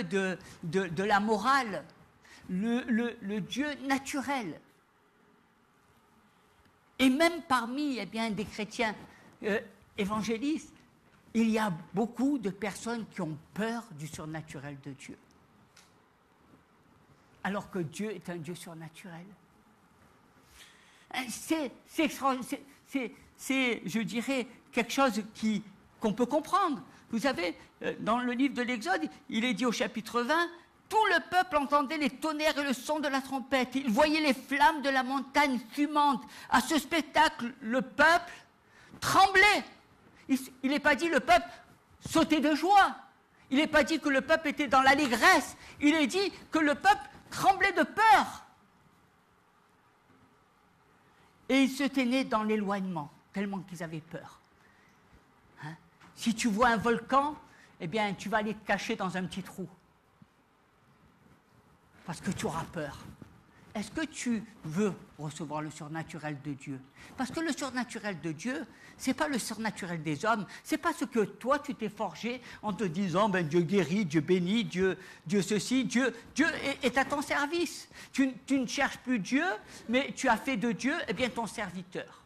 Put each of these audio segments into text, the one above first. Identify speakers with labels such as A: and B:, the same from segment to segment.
A: Dieu de la morale, le Dieu naturel. Et même parmi des chrétiens évangélistes, il y a beaucoup de personnes qui ont peur du surnaturel de Dieu. Alors que Dieu est un Dieu surnaturel. C'est, je dirais, quelque chose qu'on peut comprendre. Vous savez, dans le livre de l'Exode, il est dit au chapitre 20, « Tout le peuple entendait les tonnerres et le son de la trompette. Il voyait les flammes de la montagne fumante. À ce spectacle, le peuple tremblait. » Il n'est pas dit le peuple sautait de joie. Il n'est pas dit que le peuple était dans l'allégresse. Il est dit que le peuple tremblait de peur. Et ils se tenaient dans l'éloignement, tellement qu'ils avaient peur. Hein? Si tu vois un volcan, tu vas aller te cacher dans un petit trou. Parce que tu auras peur. Est-ce que tu veux recevoir le surnaturel de Dieu? Parce que le surnaturel de Dieu, ce n'est pas le surnaturel des hommes, ce n'est pas ce que toi tu t'es forgé en te disant Dieu guérit, Dieu bénit, Dieu ceci, Dieu est à ton service. Tu ne cherches plus Dieu, mais tu as fait de Dieu ton serviteur.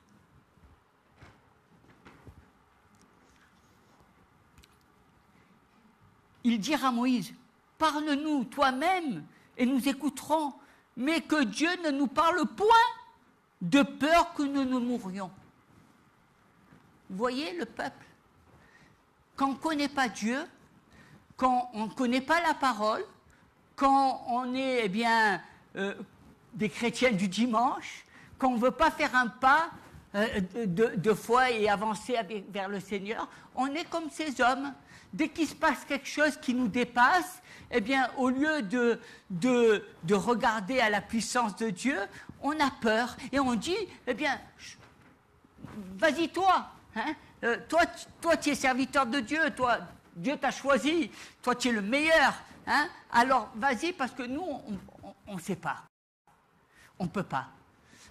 A: Il dira à Moïse, parle-nous toi-même et nous écouterons. Mais que Dieu ne nous parle point de peur que nous ne mourions. Vous voyez le peuple? Quand on ne connaît pas Dieu, quand on ne connaît pas la parole, quand on est des chrétiens du dimanche, quand on ne veut pas faire un pas de foi et avancer vers le Seigneur, on est comme ces hommes. Dès qu'il se passe quelque chose qui nous dépasse, au lieu de regarder à la puissance de Dieu, on a peur et on dit, vas-y toi, hein, toi tu es serviteur de Dieu, toi, Dieu t'a choisi, toi tu es le meilleur, hein, alors vas-y parce que nous, on ne sait pas, on ne peut pas.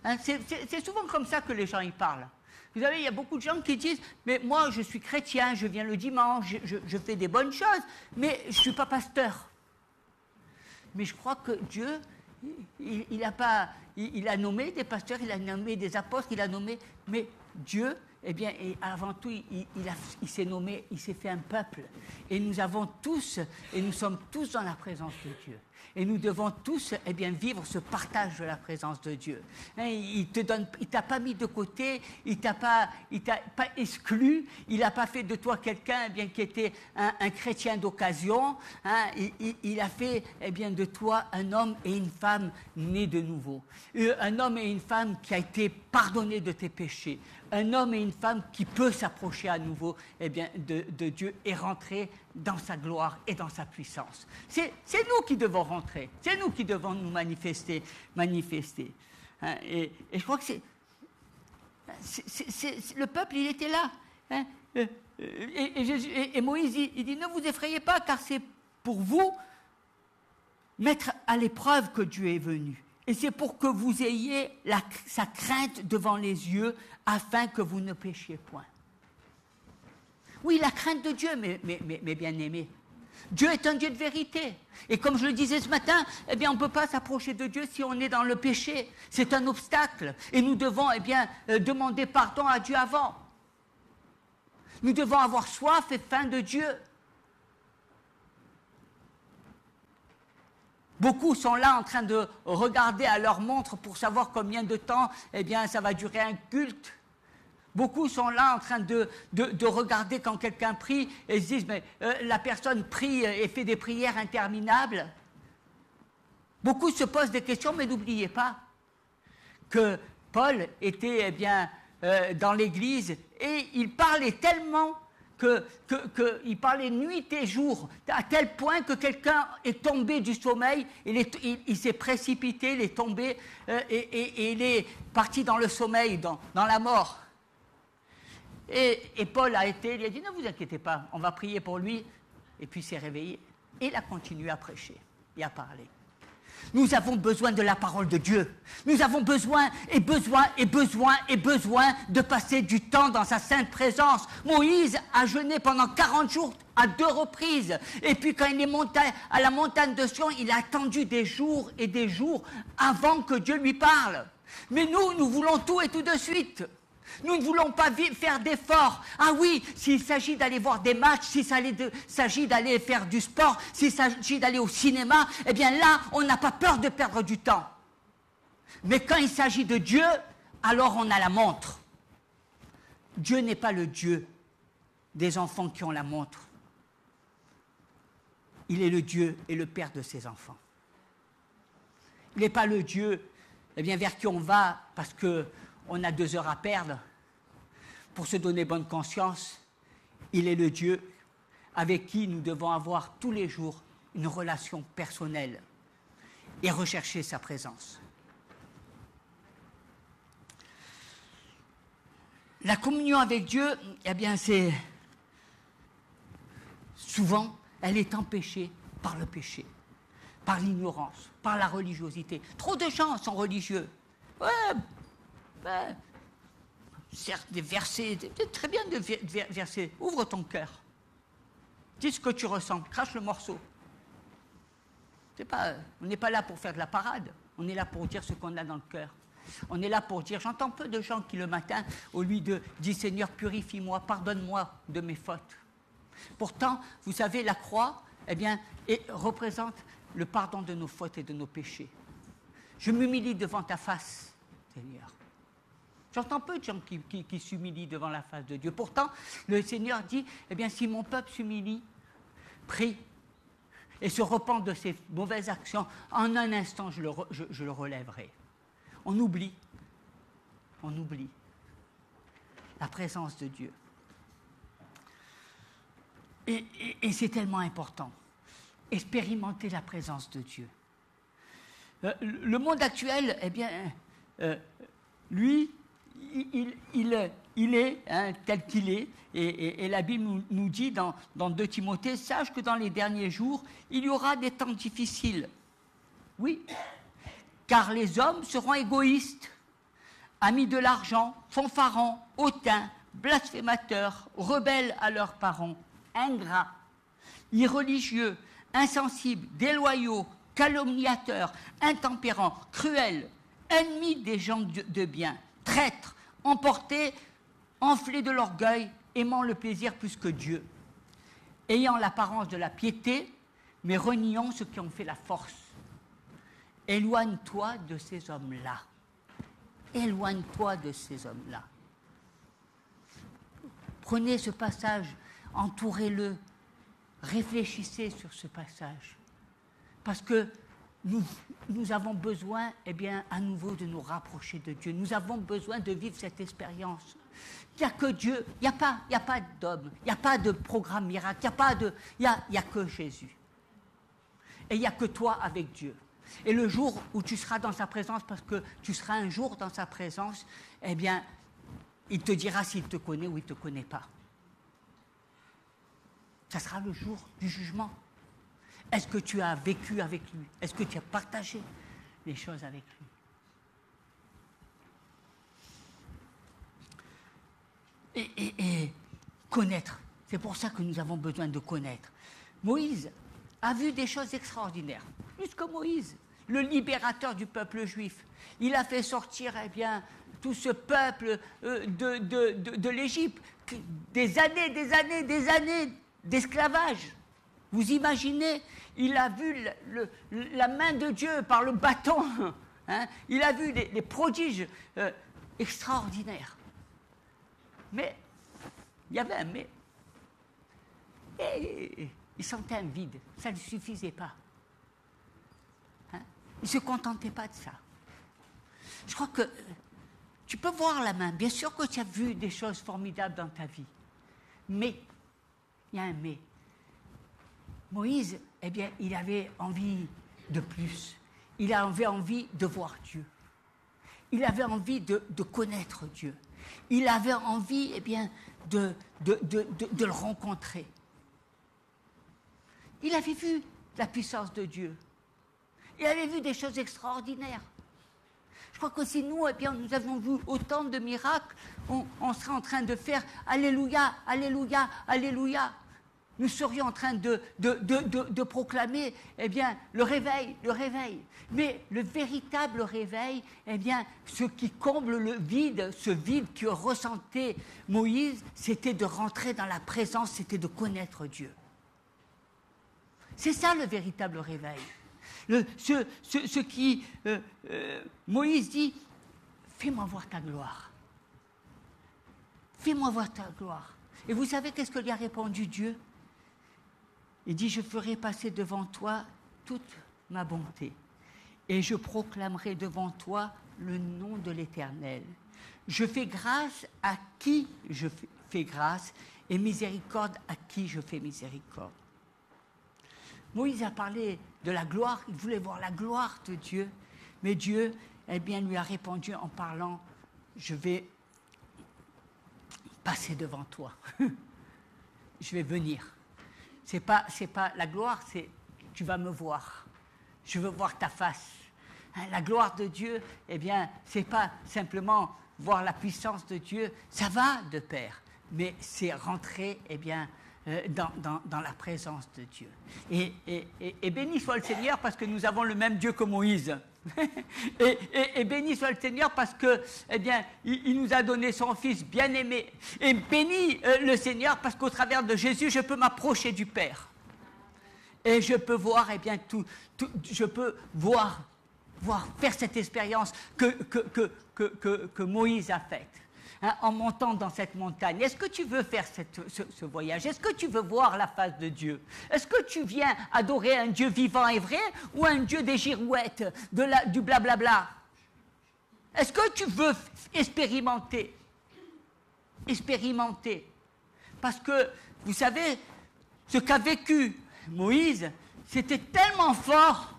A: Hein, c'est souvent comme ça que les gens y parlent. Vous savez, il y a beaucoup de gens qui disent « Mais moi, je suis chrétien, je viens le dimanche, je fais des bonnes choses, mais je ne suis pas pasteur. » Mais je crois que Dieu, il a nommé des pasteurs, il a nommé des apôtres, il a nommé... Mais Dieu, et avant tout, il s'est nommé, il s'est fait un peuple. Et nous avons tous, et nous sommes tous dans la présence de Dieu. Et nous devons tous vivre ce partage de la présence de Dieu. Hein, il t'a pas mis de côté, il t'a pas exclu, il n'a pas fait de toi quelqu'un qui était un chrétien d'occasion. Hein, il a fait de toi un homme et une femme nés de nouveau. Un homme et une femme qui a été pardonné de tes péchés. Un homme et une femme qui peut s'approcher à nouveau de Dieu et rentrer dans sa gloire et dans sa puissance. C'est nous qui devons rentrer, c'est nous qui devons nous manifester. Hein, et je crois que le peuple, il était là. Hein, et Moïse, il dit, ne vous effrayez pas, car c'est pour vous mettre à l'épreuve que Dieu est venu. Et c'est pour que vous ayez sa crainte devant les yeux, afin que vous ne péchiez point. Oui, la crainte de Dieu, mais bien-aimés. Dieu est un Dieu de vérité. Et comme je le disais ce matin, on ne peut pas s'approcher de Dieu si on est dans le péché. C'est un obstacle. Et nous devons demander pardon à Dieu avant. Nous devons avoir soif et faim de Dieu. Beaucoup sont là en train de regarder à leur montre pour savoir combien de temps ça va durer un culte. Beaucoup sont là en train de regarder quand quelqu'un prie et se disent mais la personne prie et fait des prières interminables. Beaucoup se posent des questions, mais n'oubliez pas que Paul était dans l'église et il parlait tellement qu'il parlait nuit et jour, à tel point que quelqu'un est tombé du sommeil, il s'est précipité, il est tombé et il est parti dans le sommeil, dans la mort. Et Paul il a dit, ne vous inquiétez pas, on va prier pour lui, et puis il s'est réveillé. Et il a continué à prêcher et à parler. Nous avons besoin de la parole de Dieu. Nous avons besoin de passer du temps dans sa sainte présence. Moïse a jeûné pendant 40 jours à 2 reprises. Et puis quand il est monté à la montagne de Sion, il a attendu des jours et des jours avant que Dieu lui parle. Mais nous voulons tout et tout de suite. Nous ne voulons pas faire d'efforts. Ah oui, s'il s'agit d'aller voir des matchs, s'il s'agit d'aller faire du sport, s'il s'agit d'aller au cinéma, eh bien là, on n'a pas peur de perdre du temps. Mais quand il s'agit de Dieu, alors on a la montre. Dieu n'est pas le Dieu des enfants qui ont la montre. Il est le Dieu et le Père de ses enfants. Il n'est pas le Dieu vers qui on va parce qu'on a 2 heures à perdre pour se donner bonne conscience. Il est le Dieu avec qui nous devons avoir tous les jours une relation personnelle et rechercher sa présence. La communion avec Dieu, c'est souvent, elle est empêchée par le péché, par l'ignorance, par la religiosité. Trop de gens sont religieux. Certes, des versets, c'est très bien de versets. Ouvre ton cœur. Dis ce que tu ressens. Crache le morceau. On n'est pas là pour faire de la parade. On est là pour dire ce qu'on a dans le cœur. On est là pour dire, j'entends peu de gens qui le matin, au lieu de dire Seigneur, purifie-moi, pardonne-moi de mes fautes. Pourtant, vous savez, la croix, représente le pardon de nos fautes et de nos péchés. Je m'humilie devant ta face, Seigneur. J'entends peu de gens qui s'humilient devant la face de Dieu. Pourtant, le Seigneur dit, si mon peuple s'humilie, prie et se repent de ses mauvaises actions, en un instant, je le relèverai. On oublie la présence de Dieu. Et c'est tellement important. Expérimenter la présence de Dieu. Le monde actuel, lui, il est tel qu'il est, et la Bible nous dit dans 2 Timothée, sache que dans les derniers jours, il y aura des temps difficiles. Oui, car les hommes seront égoïstes, amis de l'argent, fanfarons, hautains, blasphémateurs, rebelles à leurs parents, ingrats, irreligieux, insensibles, déloyaux, calomniateurs, intempérants, cruels, ennemis des gens de bien, traîtres, emportés, enflés de l'orgueil, aimant le plaisir plus que Dieu, ayant l'apparence de la piété, mais reniant ceux qui ont fait la force. Éloigne-toi de ces hommes-là. Éloigne-toi de ces hommes-là. Prenez ce passage, entourez-le, réfléchissez sur ce passage. Parce que nous avons besoin, à nouveau de nous rapprocher de Dieu. Nous avons besoin de vivre cette expérience. Il n'y a que Dieu, il n'y a pas d'homme, il n'y a pas de programme miracle, il n'y a que Jésus. Et il n'y a que toi avec Dieu. Et le jour où tu seras dans sa présence, parce que tu seras un jour dans sa présence, il te dira s'il te connaît ou il ne te connaît pas. Ça sera le jour du jugement. Est-ce que tu as vécu avec lui? Est-ce que tu as partagé les choses avec lui? Et connaître. C'est pour ça que nous avons besoin de connaître. Moïse a vu des choses extraordinaires. Plus que Moïse, le libérateur du peuple juif. Il a fait sortir tout ce peuple de l'Égypte. Des années d'esclavage. Vous imaginez, il a vu la main de Dieu par le bâton. Il a vu des prodiges extraordinaires. Mais, il y avait un mais. Et il sentait un vide. Ça ne suffisait pas. Il ne se contentait pas de ça. Je crois que tu peux voir la main. Bien sûr que tu as vu des choses formidables dans ta vie. Mais, il y a un mais. Moïse, il avait envie de plus. Il avait envie de voir Dieu. Il avait envie de connaître Dieu. Il avait envie, de le rencontrer. Il avait vu la puissance de Dieu. Il avait vu des choses extraordinaires. Je crois que si nous, eh bien, nous avons vu autant de miracles, on serait en train de faire Alléluia, Alléluia, Alléluia. Nous serions en train de proclamer, eh bien, le réveil, le réveil. Mais le véritable réveil, eh bien, ce qui comble le vide, ce vide que ressentait Moïse, c'était de rentrer dans la présence, c'était de connaître Dieu. C'est ça le véritable réveil. Moïse dit, fais-moi voir ta gloire. Fais-moi voir ta gloire. Et vous savez qu'est-ce que lui a répondu Dieu? Il dit, je ferai passer devant toi toute ma bonté, et je proclamerai devant toi le nom de l'Éternel. Je fais grâce à qui je fais grâce, et miséricorde à qui je fais miséricorde. Moïse a parlé de la gloire, il voulait voir la gloire de Dieu, mais Dieu, eh bien, lui a répondu en parlant, je vais passer devant toi, je vais venir. C'est pas la gloire, c'est tu vas me voir. Je veux voir ta face. Hein, la gloire de Dieu, eh bien, c'est pas simplement voir la puissance de Dieu, ça va de pair, mais c'est rentrer, eh bien, dans la présence de Dieu. Et béni soit le Seigneur parce que nous avons le même Dieu que Moïse. et béni soit le Seigneur parce que, eh bien, il nous a donné son Fils bien-aimé. Et béni le Seigneur parce qu'au travers de Jésus, je peux m'approcher du Père. Et je peux voir, eh bien, je peux voir, faire cette expérience que Moïse a faite. Hein, en montant dans cette montagne. Est-ce que tu veux faire ce voyage? Est-ce que tu veux voir la face de Dieu? Est-ce que tu viens adorer un Dieu vivant et vrai ou un Dieu des girouettes, du blablabla? Est-ce que tu veux expérimenter? Expérimenter. Parce que, vous savez, ce qu'a vécu Moïse, c'était tellement fort,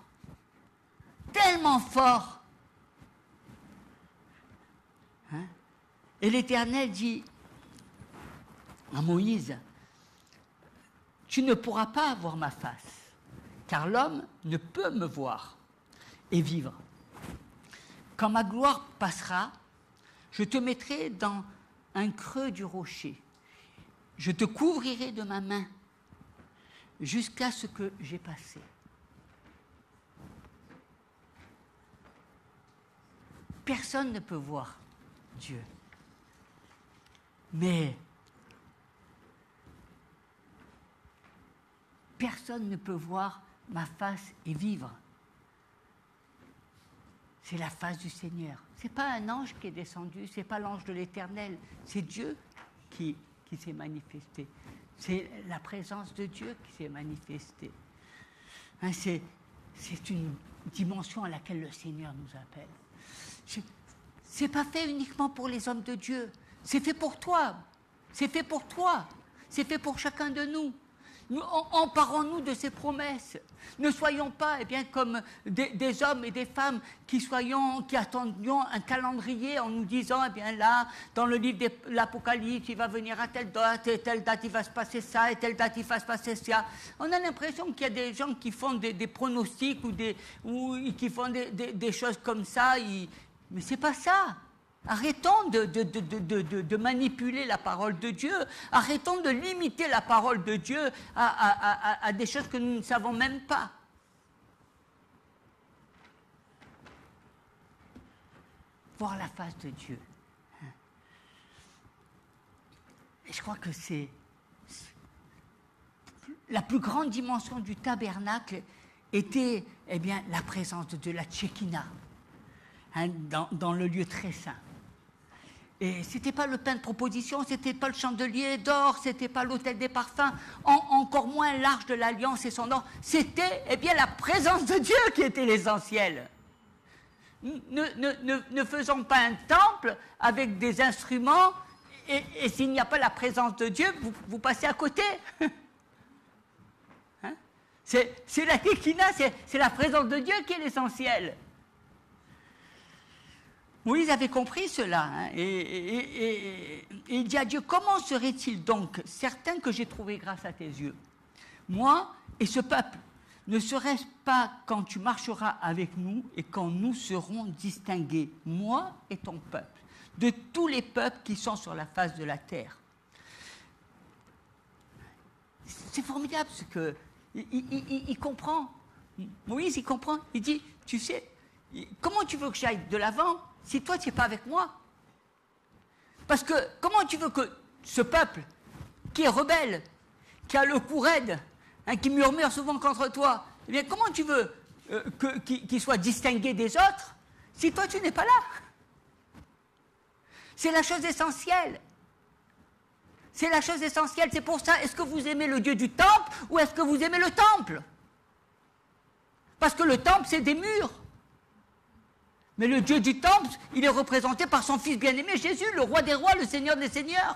A: hein? Et l'Éternel dit à Moïse, tu ne pourras pas voir ma face, car l'homme ne peut me voir et vivre. Quand ma gloire passera, je te mettrai dans un creux du rocher. Je te couvrirai de ma main jusqu'à ce que j'ai passé. Personne ne peut voir Dieu. Mais personne ne peut voir ma face et vivre. C'est la face du Seigneur. Ce n'est pas un ange qui est descendu, ce n'est pas l'ange de l'Éternel, c'est Dieu qui s'est manifesté. C'est la présence de Dieu qui s'est manifestée. Hein, c'est une dimension à laquelle le Seigneur nous appelle. Ce n'est pas fait uniquement pour les hommes de Dieu. C'est fait pour toi, c'est fait pour toi, c'est fait pour chacun de nous. Emparons-nous de ces promesses. Ne soyons pas, eh bien, comme des hommes et des femmes qui attendions un calendrier en nous disant, eh bien là, dans le livre de l'Apocalypse, il va venir à telle date, et telle date il va se passer ça, et telle date il va se passer ça. On a l'impression qu'il y a des gens qui font des pronostics ou qui font des choses comme ça, mais c'est pas ça. Arrêtons de manipuler la parole de Dieu. Arrêtons de limiter la parole de Dieu à des choses que nous ne savons même pas. Voir la face de Dieu. Et je crois que c'est la plus grande dimension du tabernacle était, eh bien, la présence de Dieu, la Tchékina, hein, dans le lieu très saint. Et ce n'était pas le pain de proposition, ce n'était pas le chandelier d'or, ce n'était pas l'autel des parfums, encore moins l'arche de l'alliance et son or. C'était, eh bien, la présence de Dieu qui était l'essentiel. Ne faisons pas un temple avec des instruments et s'il n'y a pas la présence de Dieu, vous passez à côté. Hein? C'est la Tekina, c'est la présence de Dieu qui est l'essentiel. Moïse avait compris cela, hein, et il dit à Dieu, comment serait-il donc certain que j'ai trouvé grâce à tes yeux, moi et ce peuple? ne serait-ce pas quand tu marcheras avec nous et quand nous serons distingués, moi et ton peuple, de tous les peuples qui sont sur la face de la terre. C'est formidable ce que... Il comprend. Moïse, il comprend. Il dit, tu sais, comment tu veux que j'aille de l'avant si toi, tu n'es pas avec moi? Parce que comment tu veux que ce peuple, qui est rebelle, qui a le cou raide, qui murmure souvent contre toi, eh bien, comment tu veux qu'il soit distingué des autres si toi, tu n'es pas là? C'est la chose essentielle. C'est la chose essentielle. C'est pour ça, est-ce que vous aimez le Dieu du temple ou est-ce que vous aimez le temple? Parce que le temple, c'est des murs. Mais le Dieu du temple, il est représenté par son Fils bien-aimé, Jésus, le roi des rois, le Seigneur des seigneurs.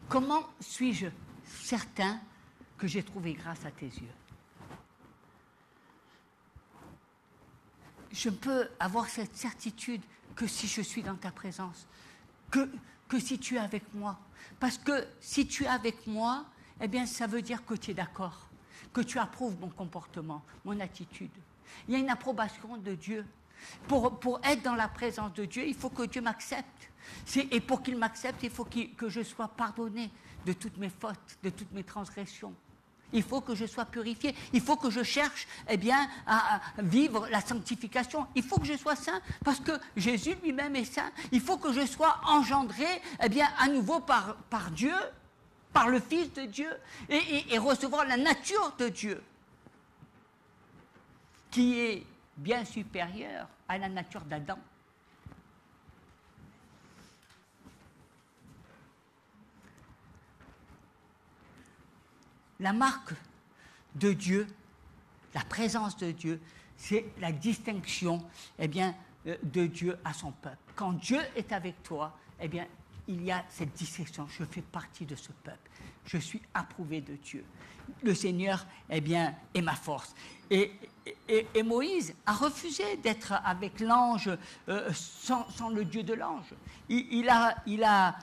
A: Comment suis-je certain que j'ai trouvé grâce à tes yeux? Je peux avoir cette certitude que si je suis dans ta présence, que si tu es avec moi. Parce que si tu es avec moi, eh bien, ça veut dire que tu es d'accord, que tu approuves mon comportement, mon attitude. Il y a une approbation de Dieu. Pour être dans la présence de Dieu, il faut que Dieu m'accepte. Et pour qu'il m'accepte, il faut que je sois pardonné de toutes mes fautes, de toutes mes transgressions. Il faut que je sois purifié. Il faut que je cherche, eh bien, à vivre la sanctification. Il faut que je sois saint parce que Jésus lui-même est saint. Il faut que je sois engendré, eh bien, à nouveau par Dieu, par le Fils de Dieu, et recevoir la nature de Dieu, qui est bien supérieure à la nature d'Adam. La marque de Dieu, la présence de Dieu, c'est la distinction, eh bien, de Dieu à son peuple. Quand Dieu est avec toi, eh bien, il y a cette distinction. Je fais partie de ce peuple. Je suis approuvé de Dieu. Le Seigneur, eh bien, est ma force. Et Moïse a refusé d'être avec l'ange sans le Dieu de l'ange. Il a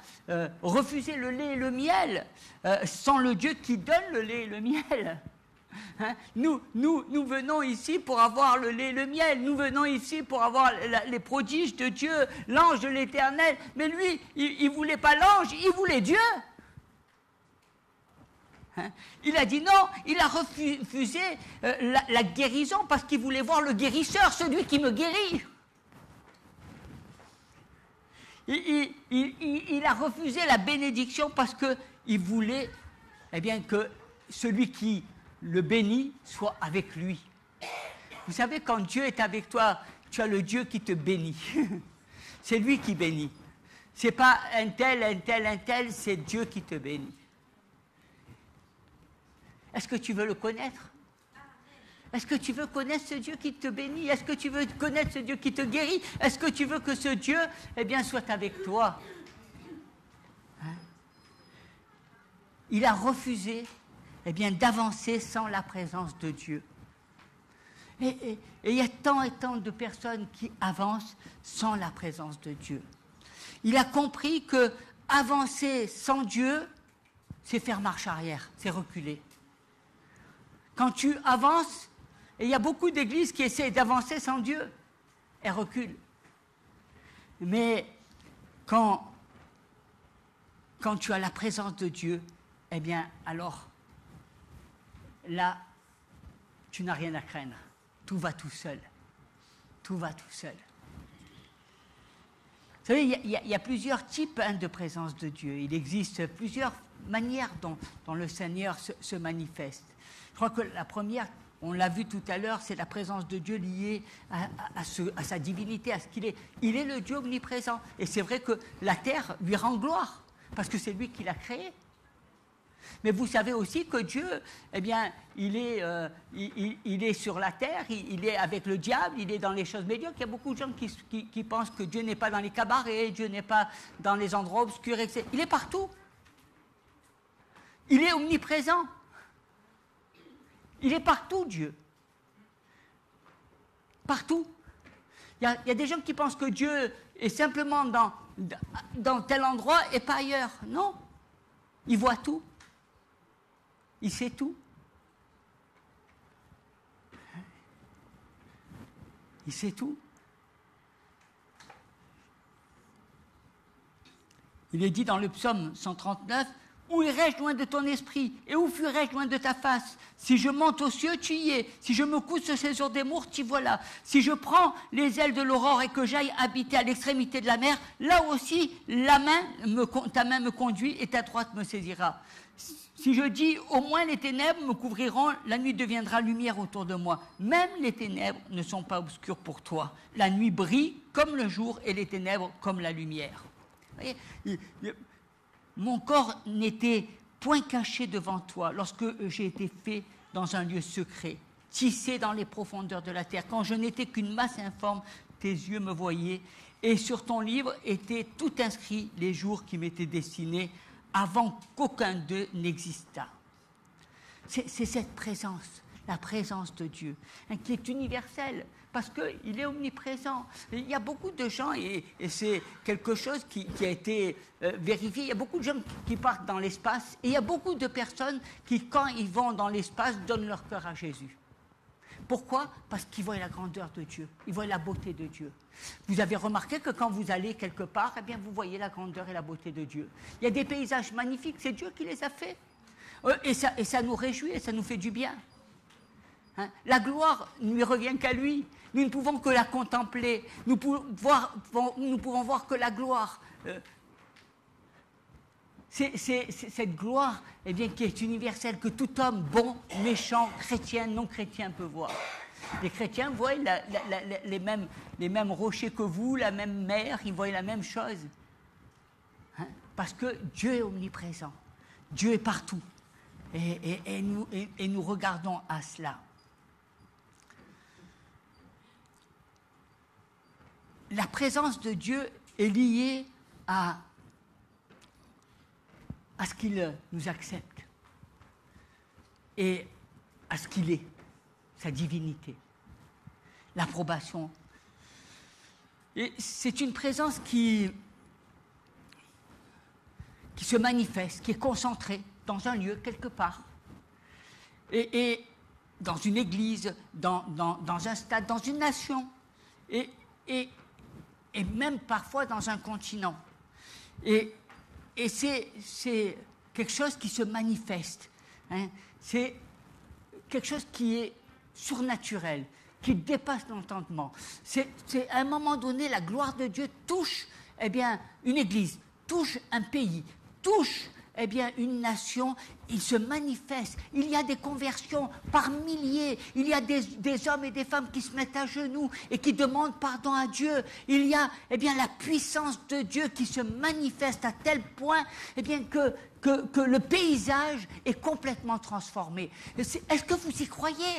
A: refusé le lait et le miel sans le Dieu qui donne le lait et le miel. Hein? Nous venons ici pour avoir le lait et le miel. Nous venons ici pour avoir les prodiges de Dieu, l'ange de l'Éternel. Mais lui, il ne voulait pas l'ange, il voulait Dieu. Hein? Il a dit non, il a refusé la guérison parce qu'il voulait voir le guérisseur, celui qui me guérit. Il a refusé la bénédiction parce qu'il voulait, eh bien, que celui qui le bénit soit avec lui. Vous savez, quand Dieu est avec toi, tu as le Dieu qui te bénit. C'est lui qui bénit. Ce n'est pas un tel, c'est Dieu qui te bénit. Est-ce que tu veux le connaître? Est-ce que tu veux connaître ce Dieu qui te bénit? Est-ce que tu veux connaître ce Dieu qui te guérit? Est-ce que tu veux que ce Dieu, eh bien, soit avec toi? Hein? Il a refusé, eh bien, d'avancer sans la présence de Dieu. Et il y a tant et tant de personnes qui avancent sans la présence de Dieu. Il a compris que avancer sans Dieu, c'est faire marche arrière, c'est reculer. Quand tu avances, et il y a beaucoup d'églises qui essaient d'avancer sans Dieu, elles reculent. Mais quand tu as la présence de Dieu, eh bien, alors, là, tu n'as rien à craindre. Tout va tout seul. Tout va tout seul. Vous savez, il y a plusieurs types de présence de Dieu. Il existe plusieurs manières dont le Seigneur se manifeste. Je crois que la première, on l'a vu tout à l'heure, c'est la présence de Dieu liée à sa divinité, à ce qu'il est. Il est le Dieu omniprésent. Et c'est vrai que la terre lui rend gloire, parce que c'est lui qui l'a créée. Mais vous savez aussi que Dieu, eh bien, il est sur la terre, il est avec le diable, il est dans les choses médiocres. Il y a beaucoup de gens qui pensent que Dieu n'est pas dans les cabarets, Dieu n'est pas dans les endroits obscurs, etc. Il est partout. Il est omniprésent. Il est partout, Dieu. Partout. Il y a des gens qui pensent que Dieu est simplement dans tel endroit et pas ailleurs. Non. Il voit tout. Il sait tout. Il sait tout. Il est dit dans le psaume 139, « Où irai-je loin de ton esprit? Et où fuirai-je loin de ta face? Si je monte aux cieux, tu y es. Si je me couche sur ces jours des morts, t'y voilà. Si je prends les ailes de l'aurore et que j'aille habiter à l'extrémité de la mer, là aussi, ta main me conduit et ta droite me saisira. Si je dis, au moins les ténèbres me couvriront, la nuit deviendra lumière autour de moi. Même les ténèbres ne sont pas obscures pour toi. La nuit brille comme le jour et les ténèbres comme la lumière. » Vous voyez, mon corps n'était point caché devant toi lorsque j'ai été fait dans un lieu secret, tissé dans les profondeurs de la terre. Quand je n'étais qu'une masse informe, tes yeux me voyaient, et sur ton livre étaient tout inscrits les jours qui m'étaient destinés avant qu'aucun d'eux n'existât. C'est cette présence, la présence de Dieu, qui est universelle, parce qu'il est omniprésent. Il y a beaucoup de gens, et c'est quelque chose qui a été vérifié, il y a beaucoup de gens qui partent dans l'espace, et il y a beaucoup de personnes qui, quand ils vont dans l'espace, donnent leur cœur à Jésus. Pourquoi? Parce qu'ils voient la grandeur de Dieu, ils voient la beauté de Dieu. Vous avez remarqué que quand vous allez quelque part, eh bien, vous voyez la grandeur et la beauté de Dieu. Il y a des paysages magnifiques, c'est Dieu qui les a faits. Et ça nous réjouit et ça nous fait du bien. Hein? La gloire ne lui revient qu'à lui. Nous ne pouvons que la contempler. Nous pouvons voir que la gloire. C'est cette gloire eh bien, qui est universelle, que tout homme, bon, méchant, chrétien, non chrétien peut voir. Les chrétiens voient les mêmes rochers que vous, la même mer, ils voient la même chose. Hein? Parce que Dieu est omniprésent. Dieu est partout. Et nous regardons à cela. La présence de Dieu est liée à ce qu'il nous accepte et à ce qu'il est, sa divinité, l'approbation. Et c'est une présence qui se manifeste, qui est concentrée dans un lieu quelque part, et dans une église, dans un stade, dans une nation, et même parfois dans un continent. Et c'est quelque chose qui se manifeste. Hein. C'est quelque chose qui est surnaturel, qui dépasse l'entendement. C'est à un moment donné, la gloire de Dieu touche eh bien, une église, touche un pays, touche eh bien, une nation, il se manifeste. Il y a des conversions par milliers. Il y a des hommes et des femmes qui se mettent à genoux et qui demandent pardon à Dieu. Il y a eh bien, la puissance de Dieu qui se manifeste à tel point eh bien, que le paysage est complètement transformé. Est-ce que vous y croyez ?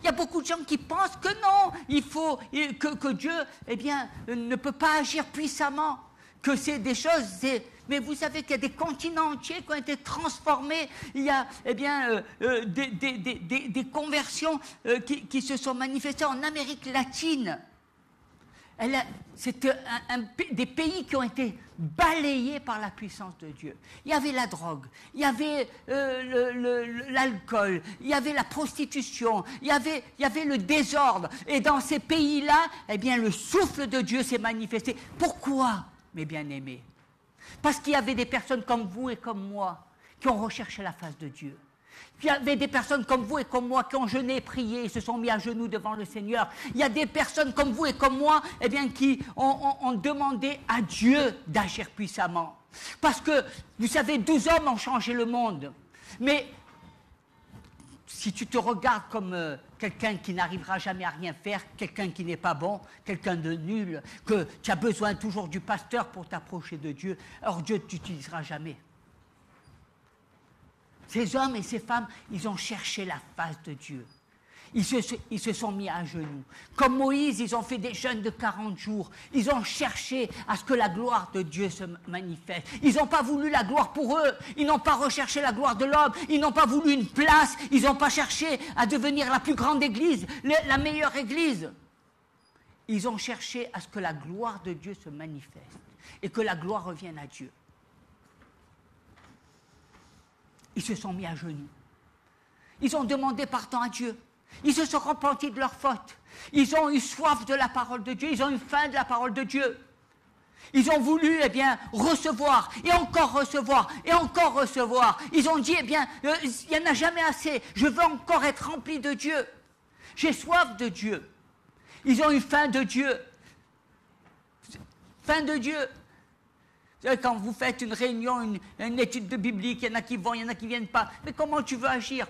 A: Il y a beaucoup de gens qui pensent que non, il faut que Dieu eh bien, ne peut pas agir puissamment, que c'est des choses... Mais vous savez qu'il y a des continents entiers qui ont été transformés. Il y a eh bien, des conversions qui se sont manifestées en Amérique latine. C'est des pays qui ont été balayés par la puissance de Dieu. Il y avait la drogue, il y avait l'alcool, il y avait la prostitution, il y avait le désordre. Et dans ces pays-là, eh bien, le souffle de Dieu s'est manifesté. Pourquoi, mes bien-aimés ? Parce qu'il y avait des personnes comme vous et comme moi qui ont recherché la face de Dieu. Il y avait des personnes comme vous et comme moi qui ont jeûné et prié et se sont mis à genoux devant le Seigneur. Il y a des personnes comme vous et comme moi eh bien, qui ont demandé à Dieu d'agir puissamment. Parce que, vous savez, 12 hommes ont changé le monde. Mais si tu te regardes comme quelqu'un qui n'arrivera jamais à rien faire, quelqu'un qui n'est pas bon, quelqu'un de nul, que tu as besoin toujours du pasteur pour t'approcher de Dieu, alors Dieu ne t'utilisera jamais. Ces hommes et ces femmes, ils ont cherché la face de Dieu. Ils se sont mis à genoux. Comme Moïse, ils ont fait des jeûnes de 40 jours. Ils ont cherché à ce que la gloire de Dieu se manifeste. Ils n'ont pas voulu la gloire pour eux. Ils n'ont pas recherché la gloire de l'homme. Ils n'ont pas voulu une place. Ils n'ont pas cherché à devenir la plus grande église, la meilleure église. Ils ont cherché à ce que la gloire de Dieu se manifeste. et que la gloire revienne à Dieu. Ils se sont mis à genoux. Ils ont demandé pardon à Dieu. Ils se sont repentis de leurs fautes. Ils ont eu soif de la parole de Dieu. Ils ont eu faim de la parole de Dieu. Ils ont voulu, recevoir, et encore recevoir, et encore recevoir. Ils ont dit, il n'y en a jamais assez. Je veux encore être rempli de Dieu. J'ai soif de Dieu. Ils ont eu faim de Dieu. Faim de Dieu. Vous savez, quand vous faites une réunion, une étude de biblique, il y en a qui vont, il y en a qui ne viennent pas. Mais comment tu veux agir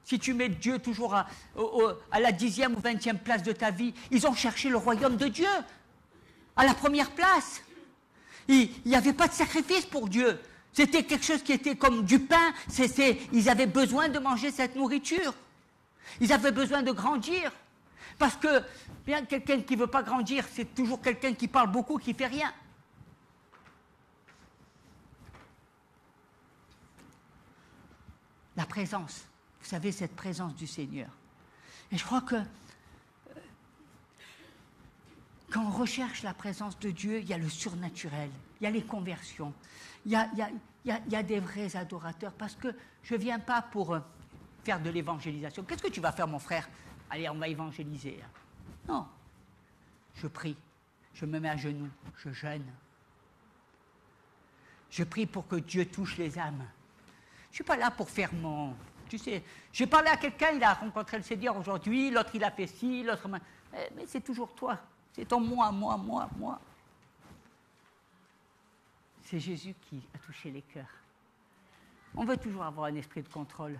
A: si tu mets Dieu toujours à la 10e ou 20e place de ta vie? Ils ont cherché le royaume de Dieu à la première place. Il n'y avait pas de sacrifice pour Dieu. C'était quelque chose qui était comme du pain. Ils avaient besoin de manger cette nourriture. Ils avaient besoin de grandir. Parce que bien quelqu'un qui ne veut pas grandir, c'est toujours quelqu'un qui parle beaucoup, qui ne fait rien. La présence, vous savez, cette présence du Seigneur. Et je crois que quand on recherche la présence de Dieu, il y a le surnaturel, il y a les conversions, il y a des vrais adorateurs, parce que je ne viens pas pour faire de l'évangélisation. Qu'est-ce que tu vas faire, mon frère? Allez, on va évangéliser. Non. Je prie, je me mets à genoux, je jeûne. Je prie pour que Dieu touche les âmes. Je ne suis pas là pour faire mon... Tu sais, j'ai parlé à quelqu'un, il a rencontré le Seigneur aujourd'hui, l'autre il a fait ci, l'autre... Mais c'est toujours toi. C'est ton moi. C'est Jésus qui a touché les cœurs. On veut toujours avoir un esprit de contrôle.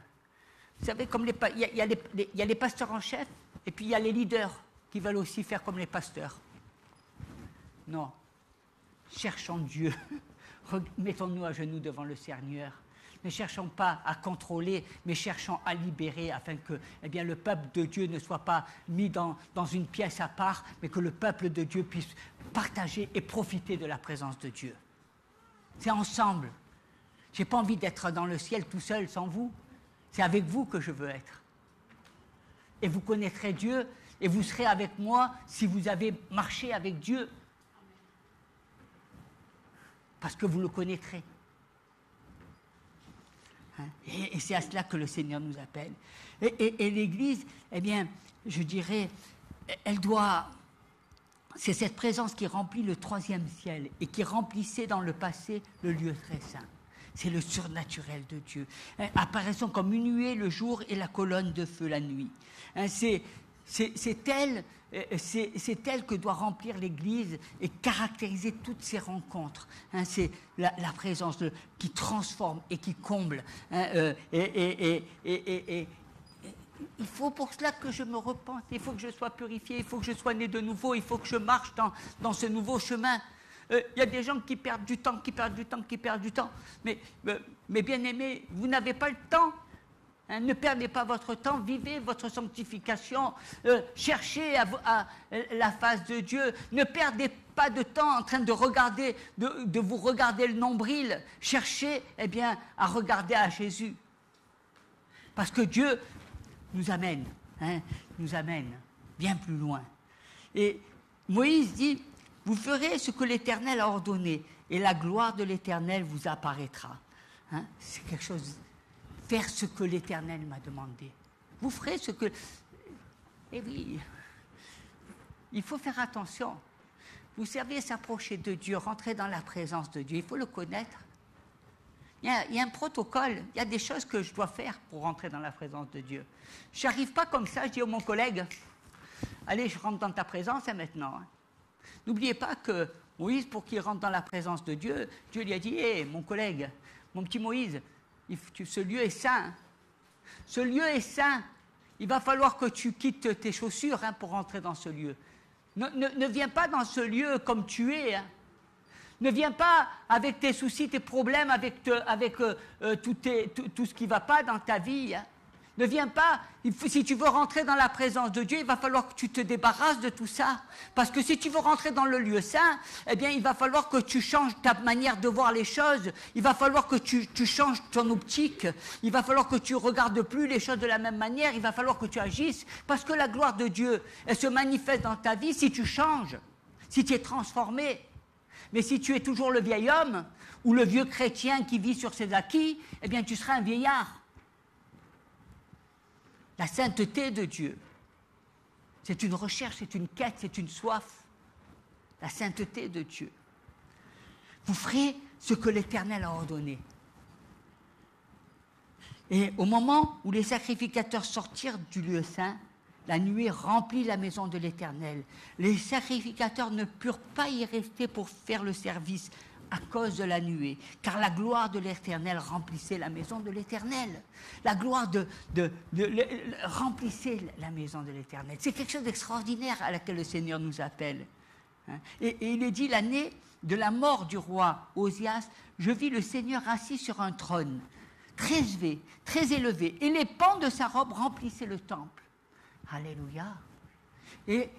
A: Vous savez, comme il y a les pasteurs en chef, et puis il y a les leaders qui veulent aussi faire comme les pasteurs. Non. Cherchons Dieu. Mettons-nous à genoux devant le Seigneur. Ne cherchons pas à contrôler, mais cherchons à libérer afin que le peuple de Dieu ne soit pas mis dans une pièce à part, mais que le peuple de Dieu puisse partager et profiter de la présence de Dieu. C'est ensemble. Je n'ai pas envie d'être dans le ciel tout seul sans vous. C'est avec vous que je veux être. Et vous connaîtrez Dieu, et vous serez avec moi si vous avez marché avec Dieu. Parce que vous le connaîtrez. Et c'est à cela que le Seigneur nous appelle. Et l'Église, je dirais, elle doit... C'est cette présence qui remplit le 3e ciel et qui remplissait dans le passé le lieu très saint. C'est le surnaturel de Dieu. Apparaissant comme une nuée le jour et la colonne de feu la nuit. C'est tel que doit remplir l'Église et caractériser toutes ces rencontres. C'est la présence qui transforme et qui comble. Il faut pour cela que je me repente, il faut que je sois purifié, il faut que je sois né de nouveau, il faut que je marche dans ce nouveau chemin. Il y a des gens qui perdent du temps. Mais bien-aimés, vous n'avez pas le temps. Ne perdez pas votre temps, vivez votre sanctification, cherchez la face de Dieu, ne perdez pas de temps en train de regarder, de vous regarder le nombril, cherchez à regarder à Jésus. Parce que Dieu nous amène bien plus loin. Et Moïse dit, vous ferez ce que l'Éternel a ordonné, et la gloire de l'Éternel vous apparaîtra. C'est quelque chose... Faire ce que l'Éternel m'a demandé. Vous ferez ce que... Eh oui, il faut faire attention. Vous savez, s'approcher de Dieu, rentrer dans la présence de Dieu, il faut le connaître. Il y a un protocole, il y a des choses que je dois faire pour rentrer dans la présence de Dieu. Je n'arrive pas comme ça, je dis à mon collègue, allez, je rentre dans ta présence maintenant. N'oubliez pas que Moïse, pour qu'il rentre dans la présence de Dieu, Dieu lui a dit, hé, mon collègue, mon petit Moïse, ce lieu est saint. Ce lieu est saint. Il va falloir que tu quittes tes chaussures pour rentrer dans ce lieu. Ne viens pas dans ce lieu comme tu es. Ne viens pas avec tes soucis, tes problèmes, avec tout ce qui ne va pas dans ta vie. Ne viens pas, si tu veux rentrer dans la présence de Dieu, il va falloir que tu te débarrasses de tout ça. Parce que si tu veux rentrer dans le lieu saint, il va falloir que tu changes ta manière de voir les choses. Il va falloir que tu changes ton optique. Il va falloir que tu ne regardes plus les choses de la même manière. Il va falloir que tu agisses. Parce que la gloire de Dieu, elle se manifeste dans ta vie si tu changes, si tu es transformé. Mais si tu es toujours le vieil homme, ou le vieux chrétien qui vit sur ses acquis, eh bien tu seras un vieillard. La sainteté de Dieu, c'est une recherche, c'est une quête, c'est une soif. La sainteté de Dieu. Vous ferez ce que l'Éternel a ordonné. Et au moment où les sacrificateurs sortirent du lieu saint, la nuée remplit la maison de l'Éternel. Les sacrificateurs ne purent pas y rester pour faire le service à cause de la nuée, car la gloire de l'Éternel remplissait la maison de l'Éternel. La gloire remplissait la maison de l'Éternel. C'est quelque chose d'extraordinaire à laquelle le Seigneur nous appelle. Et il est dit, l'année de la mort du roi Osias, je vis le Seigneur assis sur un trône, très élevé, et les pans de sa robe remplissaient le temple. Alléluia. Et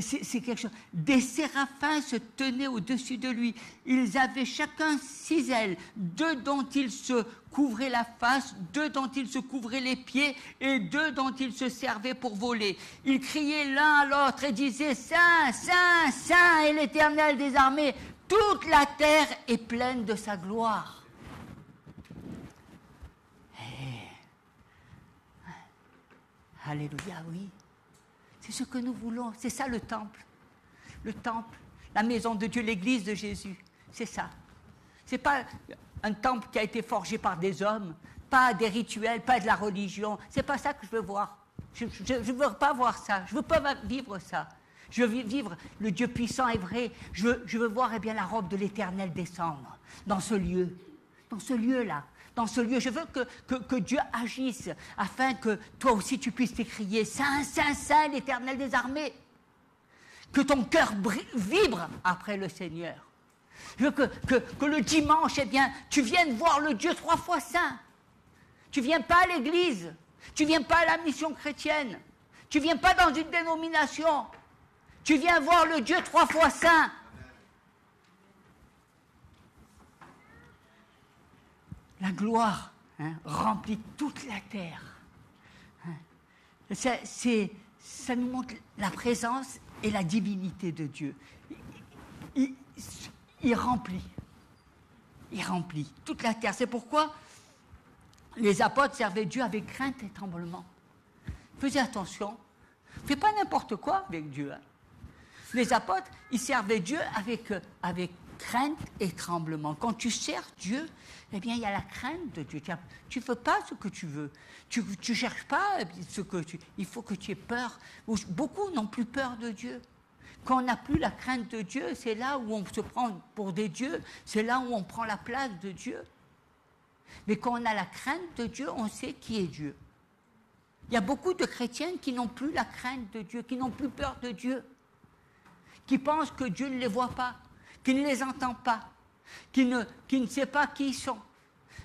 A: c'est quelque chose. Des séraphins se tenaient au-dessus de lui. Ils avaient chacun 6 ailes, 2 dont ils se couvraient la face, 2 dont ils se couvraient les pieds, et 2 dont ils se servaient pour voler. Ils criaient l'un à l'autre et disaient, Saint, Saint, Saint est l'Éternel des armées. Toute la terre est pleine de sa gloire. Alléluia, oui. C'est ce que nous voulons. C'est ça le temple. Le temple, la maison de Dieu, l'église de Jésus. C'est ça. Ce n'est pas un temple qui a été forgé par des hommes, pas des rituels, pas de la religion. Ce n'est pas ça que je veux voir. Je ne veux pas voir ça. Je ne veux pas vivre ça. Je veux vivre le Dieu puissant et vrai. Je veux voir eh bien, la robe de l'Éternel descendre dans ce lieu. Dans ce lieu-là. Dans ce lieu, je veux que Dieu agisse afin que toi aussi tu puisses t'écrier Saint, Saint, Saint, l'Éternel des armées. Que ton cœur vibre après le Seigneur. Je veux que le dimanche, eh bien, tu viennes voir le Dieu 3 fois saint. Tu ne viens pas à l'église. Tu ne viens pas à la mission chrétienne. Tu ne viens pas dans une dénomination. Tu viens voir le Dieu 3 fois saint. La gloire remplit toute la terre. Ça nous montre la présence et la divinité de Dieu. Il remplit toute la terre. C'est pourquoi les apôtres servaient Dieu avec crainte et tremblement. Faites attention. Ne faites pas n'importe quoi avec Dieu. Les apôtres, ils servaient Dieu avec crainte et tremblement. Quand tu sers Dieu, eh bien, il y a la crainte de Dieu. Tu ne veux pas ce que tu veux. Tu ne cherches pas ce que tu... Il faut que tu aies peur. Beaucoup n'ont plus peur de Dieu. Quand on n'a plus la crainte de Dieu, c'est là où on se prend pour des dieux. C'est là où on prend la place de Dieu. Mais quand on a la crainte de Dieu, on sait qui est Dieu. Il y a beaucoup de chrétiens qui n'ont plus la crainte de Dieu, qui n'ont plus peur de Dieu, qui pensent que Dieu ne les voit pas, qui ne les entend pas, qui ne sait pas qui ils sont.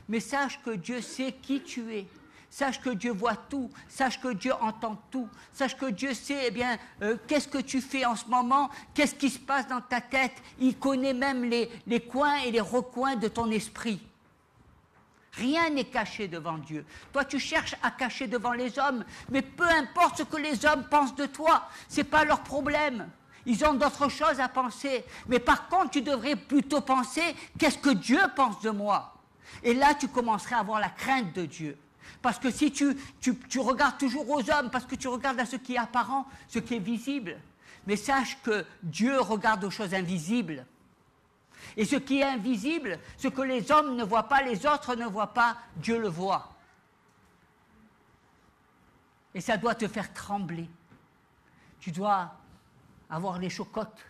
A: Mais sache que Dieu sait qui tu es. Sache que Dieu voit tout. Sache que Dieu entend tout. Sache que Dieu sait, eh bien, qu'est-ce que tu fais en ce moment, qu'est-ce qui se passe dans ta tête. Il connaît même les coins et les recoins de ton esprit. Rien n'est caché devant Dieu. Toi, tu cherches à cacher devant les hommes, mais peu importe ce que les hommes pensent de toi, ce n'est pas leur problème. Ils ont d'autres choses à penser. Mais par contre, tu devrais plutôt penser, qu'est-ce que Dieu pense de moi? Et là, tu commencerais à avoir la crainte de Dieu. Parce que si tu regardes toujours aux hommes, parce que tu regardes à ce qui est apparent, ce qui est visible, mais sache que Dieu regarde aux choses invisibles. Et ce qui est invisible, ce que les hommes ne voient pas, les autres ne voient pas, Dieu le voit. Et ça doit te faire trembler. Tu dois avoir les chocottes,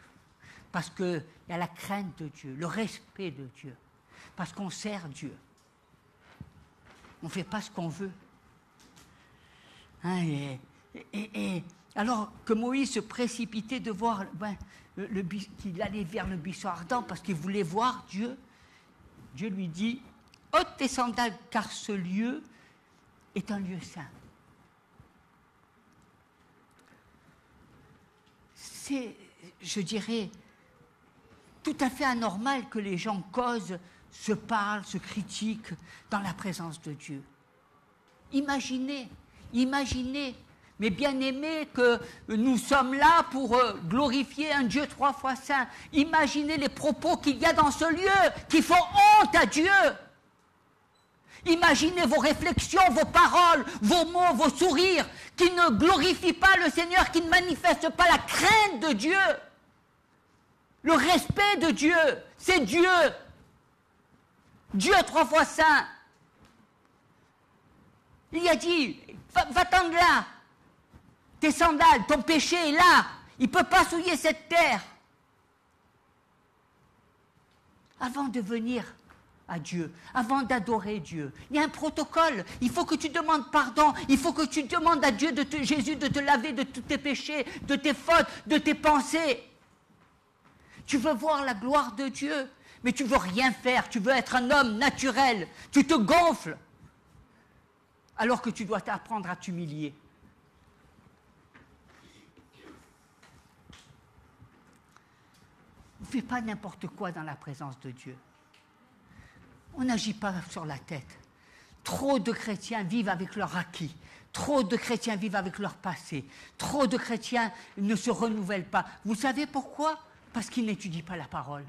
A: parce qu'il y a la crainte de Dieu, le respect de Dieu, parce qu'on sert Dieu. On ne fait pas ce qu'on veut. Et alors que Moïse se précipitait de voir qu'il allait vers le buisson ardent parce qu'il voulait voir Dieu, Dieu lui dit « ôte tes sandales car ce lieu est un lieu saint ». C'est, je dirais, tout à fait anormal que les gens causent, se parlent, se critiquent dans la présence de Dieu. Imaginez, Mais bien aimé, que nous sommes là pour glorifier un Dieu 3 fois saint. Imaginez les propos qu'il y a dans ce lieu qui font honte à Dieu. Imaginez vos réflexions, vos paroles, vos mots, vos sourires qui ne glorifient pas le Seigneur, qui ne manifestent pas la crainte de Dieu. Le respect de Dieu, c'est Dieu. Dieu 3 fois saint. Il a dit, va-t'en de là. Tes sandales, ton péché est là. Il ne peut pas souiller cette terre. Avant de venir à Dieu, avant d'adorer Dieu, il y a un protocole. Il faut que tu demandes pardon. Il faut que tu demandes à Dieu, Jésus, de te laver de tous tes péchés, de tes fautes, de tes pensées. Tu veux voir la gloire de Dieu, mais tu ne veux rien faire. Tu veux être un homme naturel. Tu te gonfles. Alors que tu dois t'apprendre à t'humilier. On ne fait pas n'importe quoi dans la présence de Dieu. On n'agit pas sur la tête. Trop de chrétiens vivent avec leur acquis. Trop de chrétiens vivent avec leur passé. Trop de chrétiens ne se renouvellent pas. Vous savez pourquoi? Parce qu'ils n'étudient pas la parole.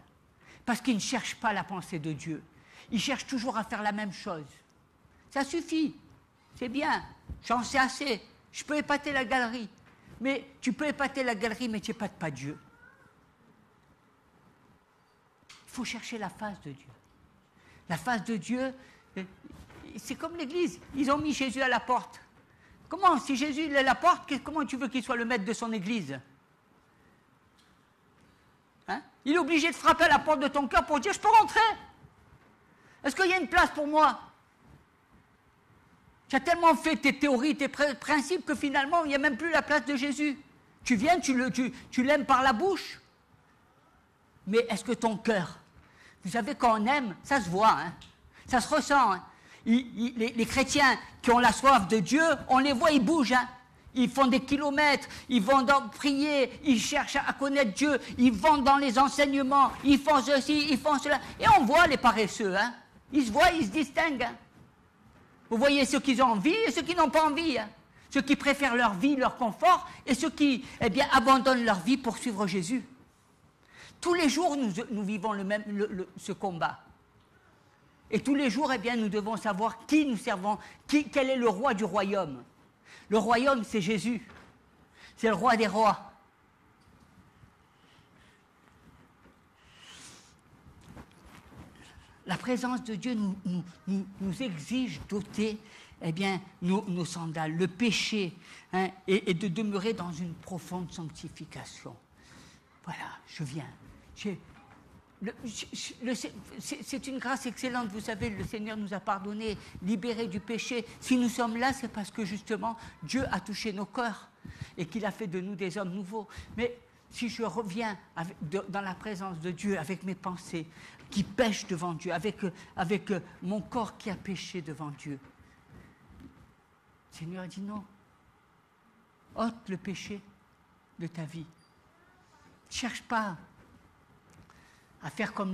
A: Parce qu'ils ne cherchent pas la pensée de Dieu. Ils cherchent toujours à faire la même chose. Ça suffit. C'est bien. J'en sais assez. Je peux épater la galerie. Mais tu peux épater la galerie, mais tu n'épates pas Dieu. Il faut chercher la face de Dieu. La face de Dieu, c'est comme l'Église. Ils ont mis Jésus à la porte. Comment, si Jésus est à la porte, comment tu veux qu'il soit le maître de son Église? Hein? Il est obligé de frapper à la porte de ton cœur pour dire, je peux rentrer? Est-ce qu'il y a une place pour moi? Tu as tellement fait tes théories, tes principes, que finalement, il n'y a même plus la place de Jésus. Tu viens, tu l'aimes par la bouche. Mais est-ce que ton cœur... Vous savez, quand on aime, ça se voit, hein? Ça se ressent. Hein? Les chrétiens qui ont la soif de Dieu, on les voit, ils bougent. Hein? Ils font des kilomètres, ils vont prier, ils cherchent à connaître Dieu, ils vont dans les enseignements, ils font ceci, ils font cela. Et on voit les paresseux. Hein? Ils se voient, ils se distinguent. Hein? Vous voyez ceux qui ont envie et ceux qui n'ont pas envie. Hein? Ceux qui préfèrent leur vie, leur confort, et ceux qui abandonnent leur vie pour suivre Jésus. Tous les jours, nous vivons ce combat. Et tous les jours, nous devons savoir qui nous servons, quel est le roi du royaume. Le royaume, c'est Jésus. C'est le roi des rois. La présence de Dieu nous exige d'ôter nos sandales, le péché, hein, et de demeurer dans une profonde sanctification. Voilà, je viens. C'est une grâce excellente, vous savez, le Seigneur nous a pardonné, libérés du péché. Si nous sommes là, c'est parce que justement, Dieu a touché nos cœurs et qu'il a fait de nous des hommes nouveaux. Mais si je reviens dans la présence de Dieu, avec mes pensées qui pêchent devant Dieu, avec mon corps qui a péché devant Dieu, le Seigneur dit non, ôte le péché de ta vie. Ne cherche pas à faire comme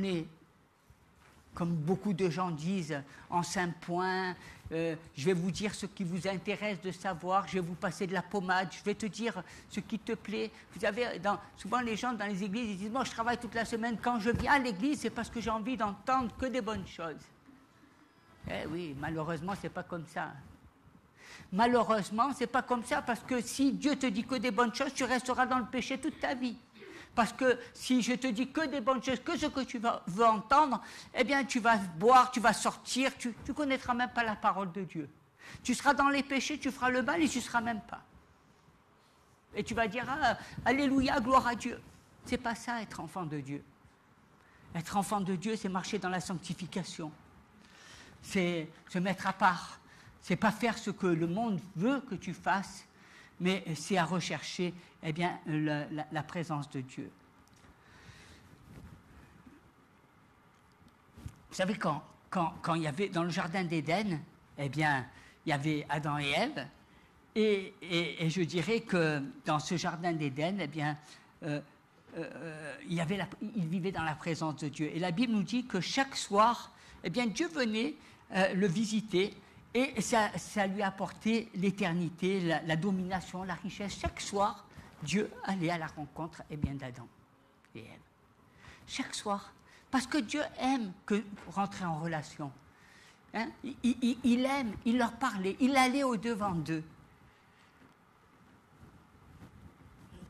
A: beaucoup de gens disent, en 5 points, je vais vous dire ce qui vous intéresse de savoir, je vais vous passer de la pommade, je vais te dire ce qui te plaît. Vous savez, souvent les gens dans les églises, ils disent, moi je travaille toute la semaine, quand je viens à l'église, c'est parce que j'ai envie d'entendre que des bonnes choses. Eh oui, malheureusement, c'est pas comme ça. Malheureusement, c'est pas comme ça, parce que si Dieu te dit que des bonnes choses, tu resteras dans le péché toute ta vie. Parce que si je te dis que des bonnes choses, que ce que tu veux entendre, tu vas boire, tu vas sortir, tu ne connaîtras même pas la parole de Dieu. Tu seras dans les péchés, tu feras le mal et tu ne seras même pas. Et tu vas dire, alléluia, gloire à Dieu. Ce n'est pas ça, être enfant de Dieu. Être enfant de Dieu, c'est marcher dans la sanctification. C'est se mettre à part. C'est pas faire ce que le monde veut que tu fasses, mais c'est à rechercher la présence de Dieu. Vous savez, quand il y avait dans le jardin d'Éden, il y avait Adam et Ève, et je dirais que dans ce jardin d'Éden, ils vivaient dans la présence de Dieu. Et la Bible nous dit que chaque soir, Dieu venait le visiter Et ça lui a apporté l'éternité, la domination, la richesse. Chaque soir, Dieu allait à la rencontre d'Adam et Ève. Chaque soir. Parce que Dieu aime rentrer en relation. Hein? Il aime, il leur parlait, il allait au-devant d'eux.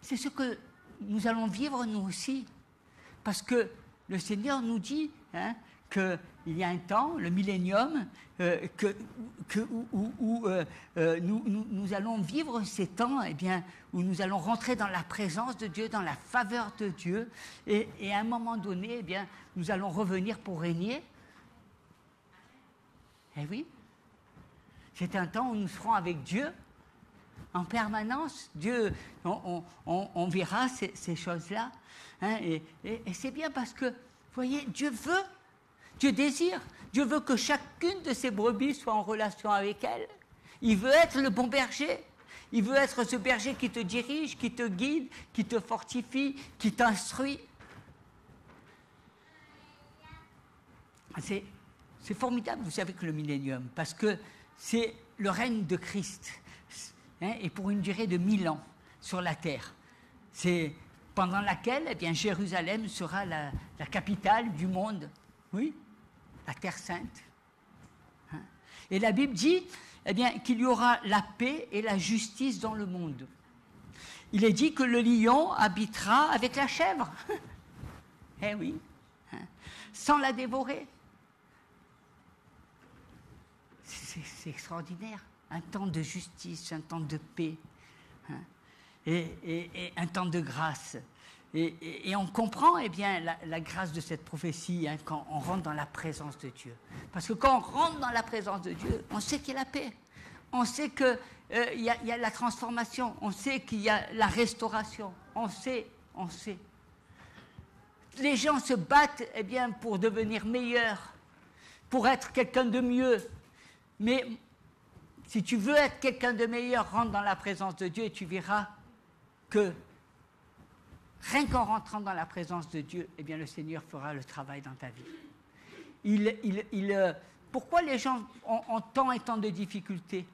A: C'est ce que nous allons vivre nous aussi. Parce que le Seigneur nous dit qu'il y a un temps, le millénium, où nous allons vivre ces temps où nous allons rentrer dans la présence de Dieu, dans la faveur de Dieu, et à un moment donné, nous allons revenir pour régner. Eh oui, c'est un temps où nous serons avec Dieu en permanence. Dieu, on verra ces choses-là. Et c'est bien parce que, vous voyez, Dieu veut, Dieu désire, Dieu veut que chacune de ses brebis soit en relation avec elle. Il veut être le bon berger. Il veut être ce berger qui te dirige, qui te guide, qui te fortifie, qui t'instruit. C'est formidable, vous savez, que le millénium, parce que c'est le règne de Christ, et pour une durée de 1000 ans sur la terre. C'est pendant laquelle Jérusalem sera la capitale du monde, oui, la terre sainte. Et la Bible dit qu'il y aura la paix et la justice dans le monde. Il est dit que le lion habitera avec la chèvre. Eh oui, sans la dévorer. C'est extraordinaire. Un temps de justice, un temps de paix, et un temps de grâce. Et on comprend la grâce de cette prophétie quand on rentre dans la présence de Dieu. Parce que quand on rentre dans la présence de Dieu, on sait qu'il y a la paix. On sait qu'il y a la transformation. On sait qu'il y a la restauration. On sait. Les gens se battent pour devenir meilleurs, pour être quelqu'un de mieux. Mais si tu veux être quelqu'un de meilleur, rentre dans la présence de Dieu et tu verras que rien qu'en rentrant dans la présence de Dieu, le Seigneur fera le travail dans ta vie. Pourquoi les gens ont tant et tant de difficultés?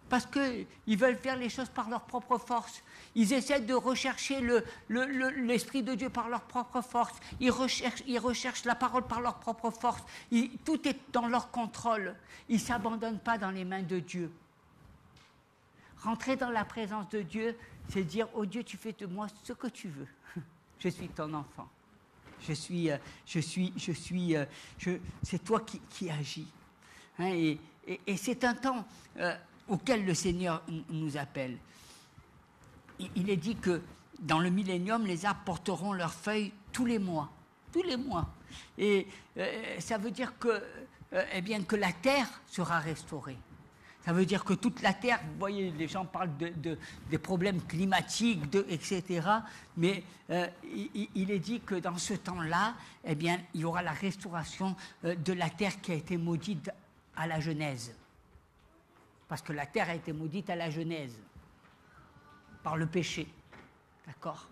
A: Parce qu'ils veulent faire les choses par leur propre force. Ils essaient de rechercher l'Esprit de Dieu par leur propre force. Ils recherchent la parole par leur propre force. Tout est dans leur contrôle. Ils ne s'abandonnent pas dans les mains de Dieu. Rentrer dans la présence de Dieu, c'est dire, oh Dieu, tu fais de moi ce que tu veux. Je suis ton enfant. C'est toi qui agis. Et c'est un temps auquel le Seigneur nous appelle. Il est dit que dans le millénium, les arbres porteront leurs feuilles tous les mois. Tous les mois. Et ça veut dire que la terre sera restaurée. Ça veut dire que toute la terre, vous voyez, les gens parlent des problèmes climatiques, etc. Mais il est dit que dans ce temps-là, il y aura la restauration de la terre qui a été maudite à la Genèse. Parce que la terre a été maudite à la Genèse, par le péché. D'accord ?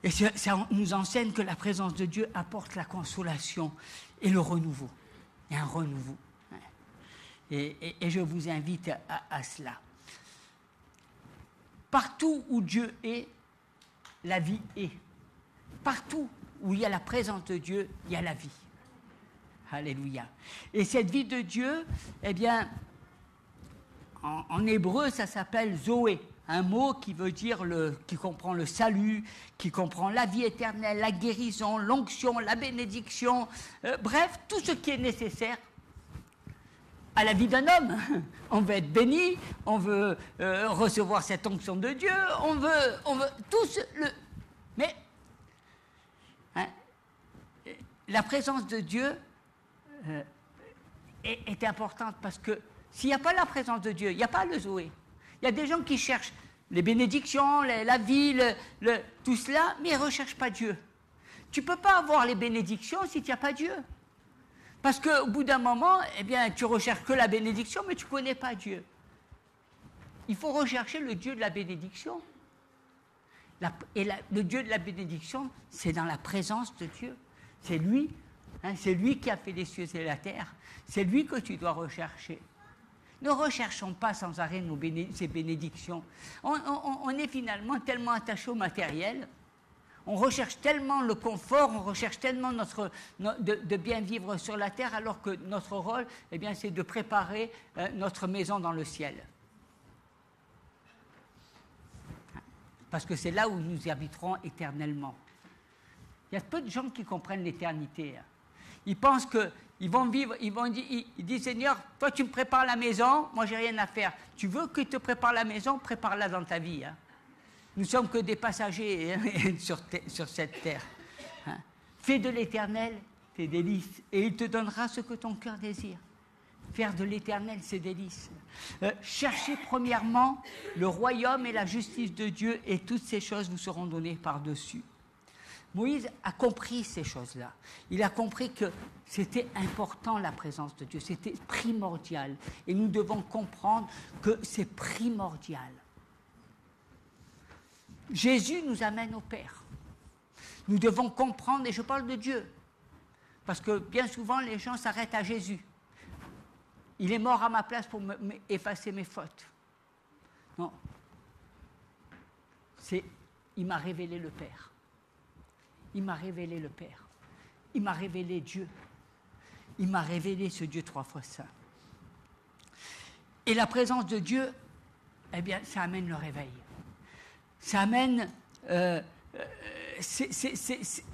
A: Et ça nous enseigne que la présence de Dieu apporte la consolation et le renouveau. Il y a un renouveau. Et je vous invite à cela. Partout où Dieu est, la vie est. Partout où il y a la présence de Dieu, il y a la vie. Alléluia. Et cette vie de Dieu, en hébreu, ça s'appelle Zoé. Un mot qui veut dire qui comprend le salut, qui comprend la vie éternelle, la guérison, l'onction, la bénédiction, bref, tout ce qui est nécessaire à la vie d'un homme. On veut être béni, on veut recevoir cette onction de Dieu, on veut tous mais la présence de Dieu est importante parce que s'il n'y a pas la présence de Dieu, il n'y a pas le Zoé. Il y a des gens qui cherchent les bénédictions, la vie, tout cela, mais ils ne recherchent pas Dieu. Tu ne peux pas avoir les bénédictions si tu n'as pas Dieu. Parce qu'au bout d'un moment, tu recherches que la bénédiction, mais tu ne connais pas Dieu. Il faut rechercher le Dieu de la bénédiction. Le Dieu de la bénédiction, c'est dans la présence de Dieu. C'est lui Hein, c'est lui qui a fait les cieux et la terre. C'est lui que tu dois rechercher. Ne recherchons pas sans arrêt ces bénédictions. On est finalement tellement attaché au matériel, on recherche tellement le confort, on recherche tellement de bien vivre sur la terre, alors que notre rôle, eh bien, c'est de préparer notre maison dans le ciel. Parce que c'est là où nous y habiterons éternellement. Il y a peu de gens qui comprennent l'éternité. Ils pensent qu'ils vont vivre, ils disent, Seigneur, toi tu me prépares la maison, moi j'ai rien à faire. Tu veux que je te prépare la maison, prépare-la dans ta vie. Hein. Nous ne sommes que des passagers sur cette terre. Hein. Fais de l'éternel tes délices, et il te donnera ce que ton cœur désire. Faire de l'éternel ses délices. Cherchez premièrement le royaume et la justice de Dieu, et toutes ces choses vous seront données par-dessus. Moïse a compris ces choses-là. Il a compris que c'était important la présence de Dieu, c'était primordial. Et nous devons comprendre que c'est primordial. Jésus nous amène au Père. Nous devons comprendre, et je parle de Dieu, parce que bien souvent les gens s'arrêtent à Jésus. Il est mort à ma place pour effacer mes fautes. Non. Il m'a révélé le Père. Il m'a révélé le Père. Il m'a révélé Dieu. Il m'a révélé ce Dieu 3 fois saint. Et la présence de Dieu, eh bien, ça amène le réveil. Ça amène,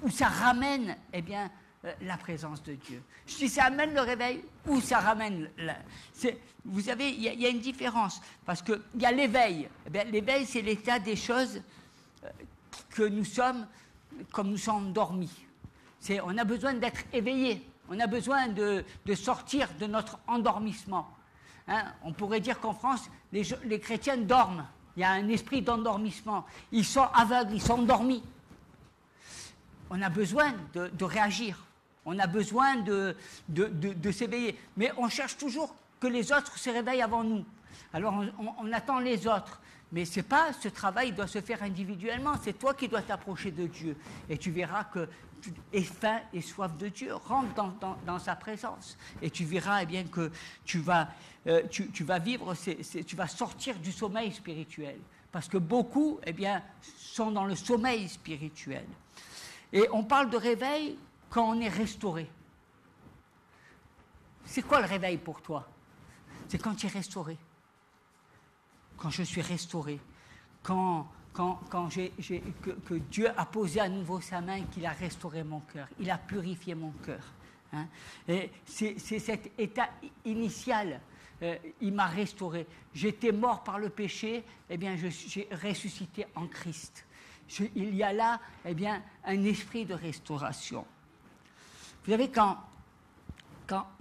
A: ou ça ramène, eh bien, la présence de Dieu. Je dis ça amène le réveil ou ça ramène... Vous savez, il y a une différence. Parce qu'il y a l'éveil. Eh bien, l'éveil, c'est l'état des choses que nous sommes... comme nous sommes endormis. On a besoin d'être éveillés, on a besoin de sortir de notre endormissement. Hein, on pourrait dire qu'en France, les chrétiens dorment, il y a un esprit d'endormissement, ils sont aveugles, ils sont endormis. On a besoin de réagir, on a besoin de s'éveiller, mais on cherche toujours que les autres se réveillent avant nous. Alors on attend les autres. Mais ce travail doit se faire individuellement, c'est toi qui dois t'approcher de Dieu. Et tu verras que tu es faim et soif de Dieu, rentre dans sa présence. Et tu verras eh bien, que tu vas vivre, tu vas sortir du sommeil spirituel. Parce que beaucoup eh bien, sont dans le sommeil spirituel. Et on parle de réveil quand on est restauré. C'est quoi le réveil pour toi? C'est quand tu es restauré. Quand je suis restauré, que Dieu a posé à nouveau sa main, qu'il a restauré mon cœur, il a purifié mon cœur. Hein. Et c'est cet état initial, il m'a restauré. J'étais mort par le péché, eh bien j'ai ressuscité en Christ. Il y a là eh bien, un esprit de restauration. Vous savez, quand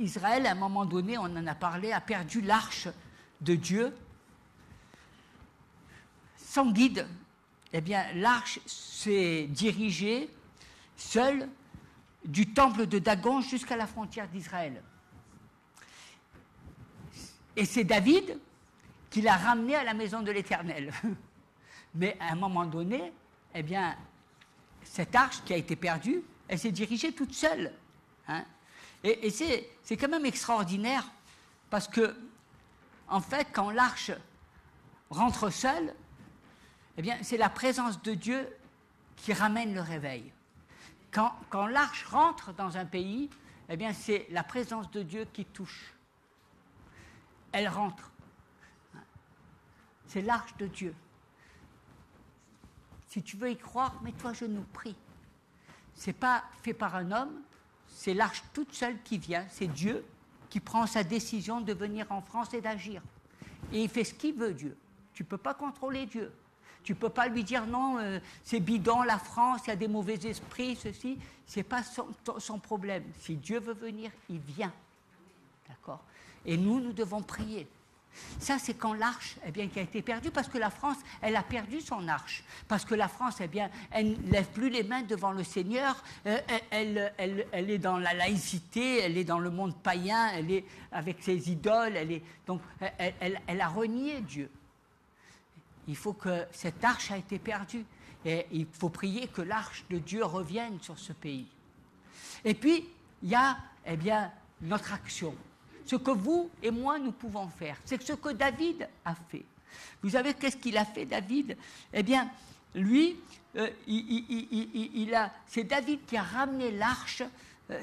A: Israël, à un moment donné, on en a parlé, a perdu l'arche de Dieu, sans guide, eh bien, l'arche s'est dirigée seule du temple de Dagon jusqu'à la frontière d'Israël. Et c'est David qui l'a ramenée à la maison de l'Éternel. Mais à un moment donné, eh bien, cette arche qui a été perdue, elle s'est dirigée toute seule. Hein. Et c'est quand même extraordinaire, parce que, en fait, quand l'arche rentre seule, eh bien, c'est la présence de Dieu qui ramène le réveil. Quand l'arche rentre dans un pays, eh bien, c'est la présence de Dieu qui touche. Elle rentre. C'est l'arche de Dieu. Si tu veux y croire, mets-toi à genoux, prie. Ce n'est pas fait par un homme, c'est l'arche toute seule qui vient, c'est Dieu qui prend sa décision de venir en France et d'agir. Et il fait ce qu'il veut, Dieu. Tu ne peux pas contrôler Dieu. Tu ne peux pas lui dire non, c'est bidon, la France, il y a des mauvais esprits, ceci. Ce n'est pas son problème. Si Dieu veut venir, il vient. D'accord? Et nous devons prier. Ça, c'est quand l'arche eh bien, qui a été perdue, parce que la France, elle a perdu son arche. Parce que la France, eh bien, elle ne lève plus les mains devant le Seigneur, elle est dans la laïcité, elle est dans le monde païen, elle est avec ses idoles, donc elle a renié Dieu. Il faut que cette arche a été perdue. Et il faut prier que l'arche de Dieu revienne sur ce pays. Et puis, il y a, eh bien, notre action. Ce que vous et moi, nous pouvons faire. C'est ce que David a fait. Vous savez, qu'est-ce qu'il a fait, David? Eh bien, lui, c'est David qui a ramené l'arche.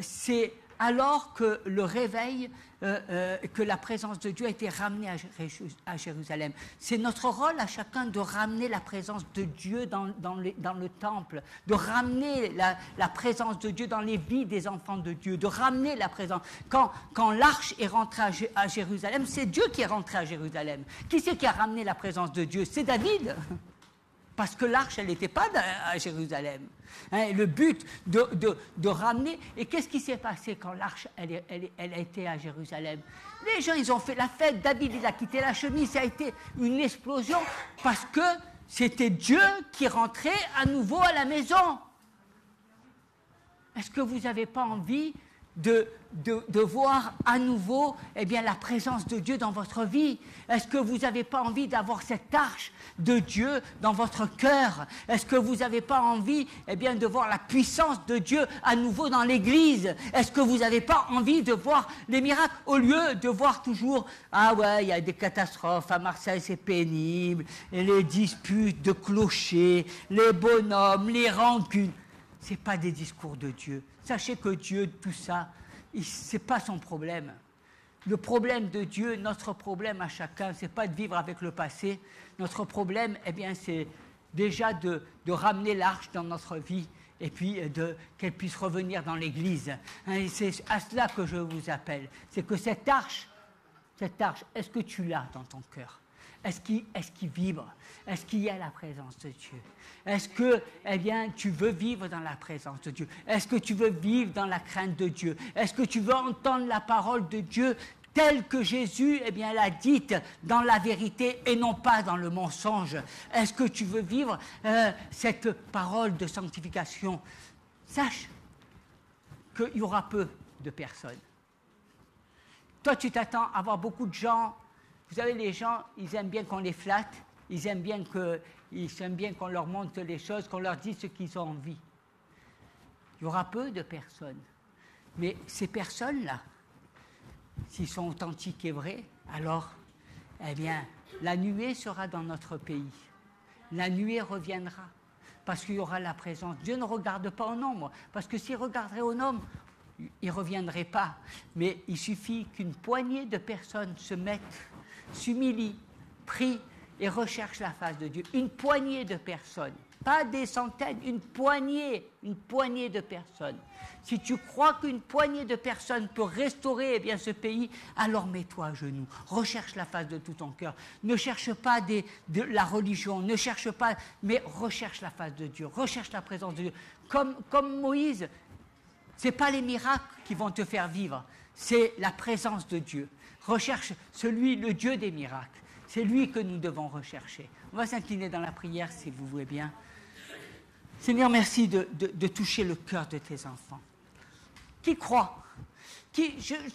A: C'est alors que le réveil, que la présence de Dieu a été ramenée à Jérusalem. C'est notre rôle à chacun de ramener la présence de Dieu dans le temple, de ramener la présence de Dieu dans les vies des enfants de Dieu, de ramener la présence. Quand l'arche est rentrée à Jérusalem, c'est Dieu qui est rentré à Jérusalem. Qui c'est qui a ramené la présence de Dieu? C'est David. Parce que l'arche, elle n'était pas à Jérusalem. Hein, le but de ramener... Et qu'est-ce qui s'est passé quand l'arche, elle a été à Jérusalem? Les gens, ils ont fait la fête. David, il a quitté la chemise. Ça a été une explosion parce que c'était Dieu qui rentrait à nouveau à la maison. Est-ce que vous n'avez pas envie de voir à nouveau, eh bien, la présence de Dieu dans votre vie? Est-ce que vous n'avez pas envie d'avoir cette arche de Dieu dans votre cœur? Est-ce que vous n'avez pas envie, eh bien, de voir la puissance de Dieu à nouveau dans l'Église? Est-ce que vous n'avez pas envie de voir les miracles au lieu de voir toujours, ah ouais, il y a des catastrophes, à Marseille c'est pénible, et les disputes de clochers, les bonhommes, les rancunes? Ce n'est pas des discours de Dieu. Sachez que Dieu, tout ça, ce n'est pas son problème. Le problème de Dieu, notre problème à chacun, ce n'est pas de vivre avec le passé. Notre problème, eh bien, c'est déjà de ramener l'arche dans notre vie et puis qu'elle puisse revenir dans l'Église. Et c'est à cela que je vous appelle. C'est que cette arche, est-ce que tu l'as dans ton cœur? Est-ce qu'il vibre? Est-ce qu'il y a la présence de Dieu? Est-ce que, eh bien, tu veux vivre dans la présence de Dieu? Est-ce que tu veux vivre dans la crainte de Dieu? Est-ce que tu veux entendre la parole de Dieu telle que Jésus, eh bien, l'a dite dans la vérité et non pas dans le mensonge? Est-ce que tu veux vivre cette parole de sanctification? Sache qu'il y aura peu de personnes. Toi, tu t'attends à avoir beaucoup de gens. Vous savez, les gens, ils aiment bien qu'on les flatte, ils aiment bien qu'on leur montre les choses, qu'on leur dise ce qu'ils ont envie. Il y aura peu de personnes. Mais ces personnes-là, s'ils sont authentiques et vrais, alors, eh bien, la nuée sera dans notre pays. La nuée reviendra, parce qu'il y aura la présence. Dieu ne regarde pas au nombre, parce que s'il regarderait au nombre, il ne reviendrait pas. Mais il suffit qu'une poignée de personnes se mettent, s'humilient, prient et recherchent la face de Dieu. Une poignée de personnes, pas des centaines, une poignée de personnes. Si tu crois qu'une poignée de personnes peut restaurer, eh bien, ce pays, alors mets-toi à genoux, recherche la face de tout ton cœur. Ne cherche pas de la religion, ne cherche pas, mais recherche la face de Dieu, recherche la présence de Dieu. Comme Moïse, ce n'est pas les miracles qui vont te faire vivre, c'est la présence de Dieu. Recherche le Dieu des miracles. C'est lui que nous devons rechercher. On va s'incliner dans la prière, si vous voulez bien. Seigneur, merci de toucher le cœur de tes enfants. Qui croient,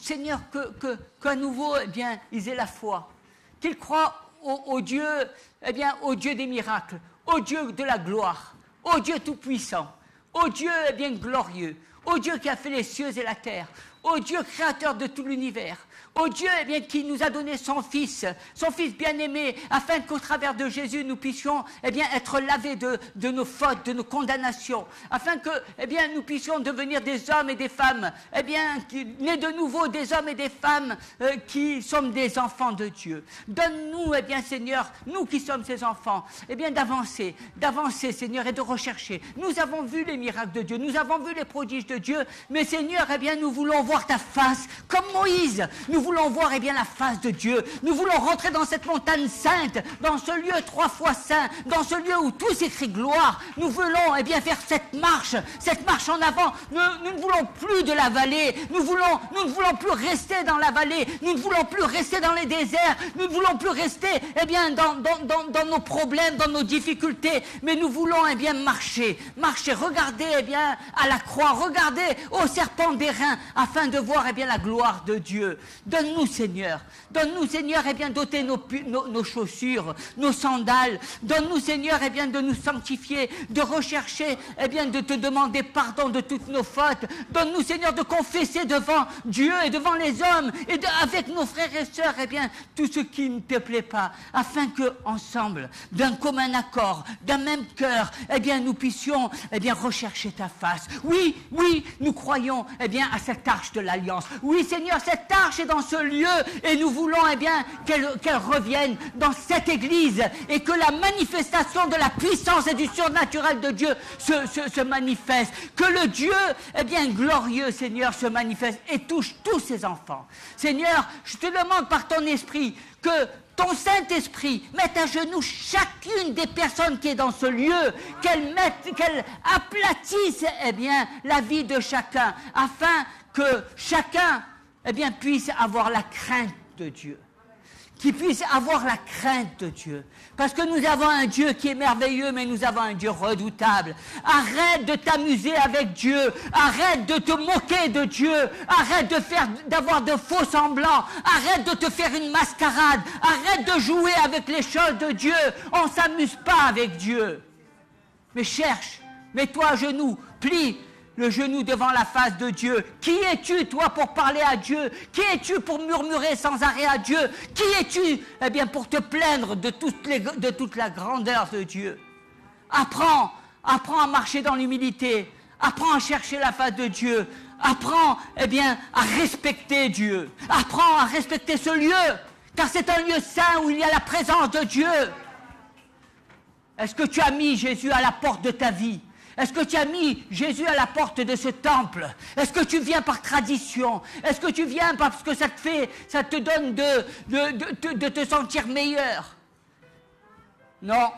A: Seigneur, qu'à nouveau, eh bien, ils aient la foi. Qu'ils croient au Dieu, eh bien, au Dieu des miracles, au Dieu de la gloire, au Dieu tout-puissant, au Dieu, eh bien, glorieux, au Dieu qui a fait les cieux et la terre, au Dieu créateur de tout l'univers, au Dieu, eh bien, qui nous a donné son Fils bien-aimé, afin qu'au travers de Jésus, nous puissions, eh bien, être lavés de nos fautes, de nos condamnations, afin que, eh bien, nous puissions devenir des hommes et des femmes, eh bien, nés de nouveau, des hommes et des femmes qui sommes des enfants de Dieu. Donne-nous, eh bien, Seigneur, nous qui sommes ces enfants, eh bien, d'avancer, Seigneur, et de rechercher. Nous avons vu les miracles de Dieu, nous avons vu les prodiges de Dieu, mais Seigneur, eh bien, nous voulons voir ta face, comme Moïse. Nous voulons voir, eh bien, la face de Dieu. Nous voulons rentrer dans cette montagne sainte, dans ce lieu 3 fois saint, dans ce lieu où tout s'écrit gloire. Nous voulons, eh bien, faire cette marche en avant. Nous ne voulons plus de la vallée. Nous ne voulons plus rester dans la vallée. Nous ne voulons plus rester dans les déserts. Nous ne voulons plus rester, eh bien, dans nos problèmes, dans nos difficultés. Mais nous voulons, eh bien, marcher. Regarder, eh bien, à la croix. Regarder au serpent d'airain, afin afin de voir eh bien, la gloire de Dieu. Donne-nous, Seigneur, eh bien, d'ôter nos chaussures, nos sandales. Donne-nous, Seigneur, eh bien, de nous sanctifier, de rechercher, eh bien, de te demander pardon de toutes nos fautes. Donne-nous, Seigneur, de confesser devant Dieu et devant les hommes et avec nos frères et sœurs, eh bien, tout ce qui ne te plaît pas, afin que, ensemble, d'un commun accord, d'un même cœur, eh bien, nous puissions, eh bien, rechercher ta face. Oui, nous croyons, eh bien, à cette arche de l'Alliance. Oui, Seigneur, cette arche est dans ce lieu et nous voulons, eh bien, qu'elle revienne dans cette église et que la manifestation de la puissance et du surnaturel de Dieu se manifeste. Que le Dieu, eh bien, glorieux, Seigneur, se manifeste et touche tous ses enfants. Seigneur, je te demande par ton esprit que ton Saint-Esprit mette à genoux chacune des personnes qui est dans ce lieu, qu'elle aplatisse, eh bien, la vie de chacun, afin que chacun, eh bien, puisse avoir la crainte de Dieu. Qui puisse avoir la crainte de Dieu. Parce que nous avons un Dieu qui est merveilleux, mais nous avons un Dieu redoutable. Arrête de t'amuser avec Dieu. Arrête de te moquer de Dieu. Arrête d'avoir de faux semblants. Arrête de te faire une mascarade. Arrête de jouer avec les choses de Dieu. On ne s'amuse pas avec Dieu. Mais cherche, mets-toi à genoux, plie le genou devant la face de Dieu. Qui es-tu, toi, pour parler à Dieu? Qui es-tu pour murmurer sans arrêt à Dieu? Qui es-tu, eh bien, pour te plaindre de toute la grandeur de Dieu? Apprends à marcher dans l'humilité. Apprends à chercher la face de Dieu. Apprends, eh bien, à respecter Dieu. Apprends à respecter ce lieu, car c'est un lieu saint où il y a la présence de Dieu. Est-ce que tu as mis Jésus à la porte de ta vie? Est-ce que tu as mis Jésus à la porte de ce temple? Est-ce que tu viens par tradition? Est-ce que tu viens parce que ça te donne de te sentir meilleur? Non.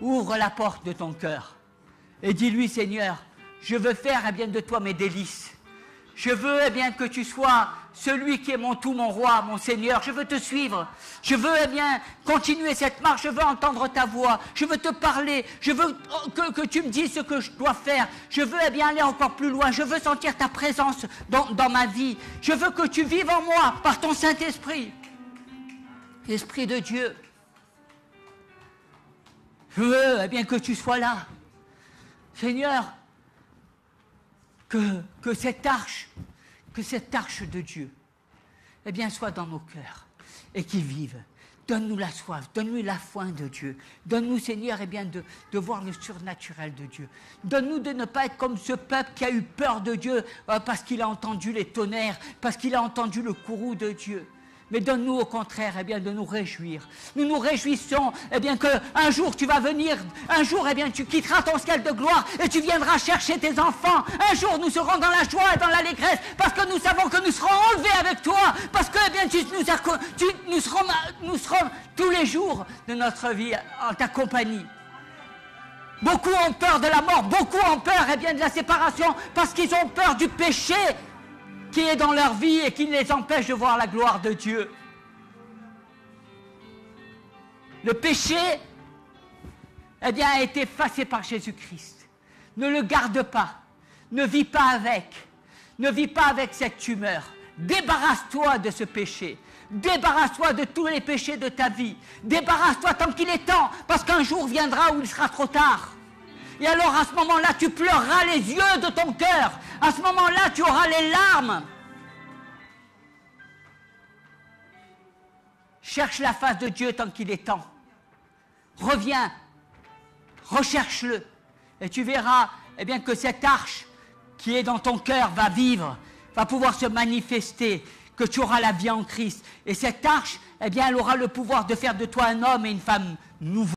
A: Ouvre la porte de ton cœur et dis-lui, Seigneur, je veux faire eh bien, de toi mes délices. Je veux eh bien, que tu sois celui qui est mon tout, mon roi, mon Seigneur. Je veux te suivre. Je veux eh bien, continuer cette marche. Je veux entendre ta voix. Je veux te parler. Je veux que tu me dises ce que je dois faire. Je veux eh bien, aller encore plus loin. Je veux sentir ta présence dans ma vie. Je veux que tu vives en moi par ton Saint-Esprit. Esprit de Dieu. Je veux eh bien, que tu sois là. Seigneur, que cette arche de Dieu, eh bien, soit dans nos cœurs et qu'il vive. Donne-nous la soif, donne-nous la faim de Dieu. Donne-nous, Seigneur, eh bien, de voir le surnaturel de Dieu. Donne-nous de ne pas être comme ce peuple qui a eu peur de Dieu parce qu'il a entendu les tonnerres, parce qu'il a entendu le courroux de Dieu. Mais donne-nous au contraire, eh bien, de nous réjouir. Nous nous réjouissons, eh bien, qu'un jour tu vas venir, un jour, eh bien, tu quitteras ton ciel de gloire et tu viendras chercher tes enfants. Un jour, nous serons dans la joie et dans l'allégresse parce que nous savons que nous serons enlevés avec toi. Parce que, eh bien, nous serons tous les jours de notre vie en ta compagnie. Beaucoup ont peur de la mort, beaucoup ont peur, eh bien, de la séparation parce qu'ils ont peur du péché qui est dans leur vie et qui les empêche de voir la gloire de Dieu. Le péché, eh bien, a été effacé par Jésus-Christ. Ne le garde pas. Ne vis pas avec. Ne vis pas avec cette tumeur. Débarrasse-toi de ce péché. Débarrasse-toi de tous les péchés de ta vie. Débarrasse-toi tant qu'il est temps, parce qu'un jour viendra où il sera trop tard. Et alors, à ce moment-là, tu pleureras les yeux de ton cœur. À ce moment-là, tu auras les larmes. Cherche la face de Dieu tant qu'il est temps. Reviens, recherche-le. Et tu verras eh bien, que cette arche qui est dans ton cœur va vivre, va pouvoir se manifester, que tu auras la vie en Christ. Et cette arche, eh bien, elle aura le pouvoir de faire de toi un homme et une femme nouveau.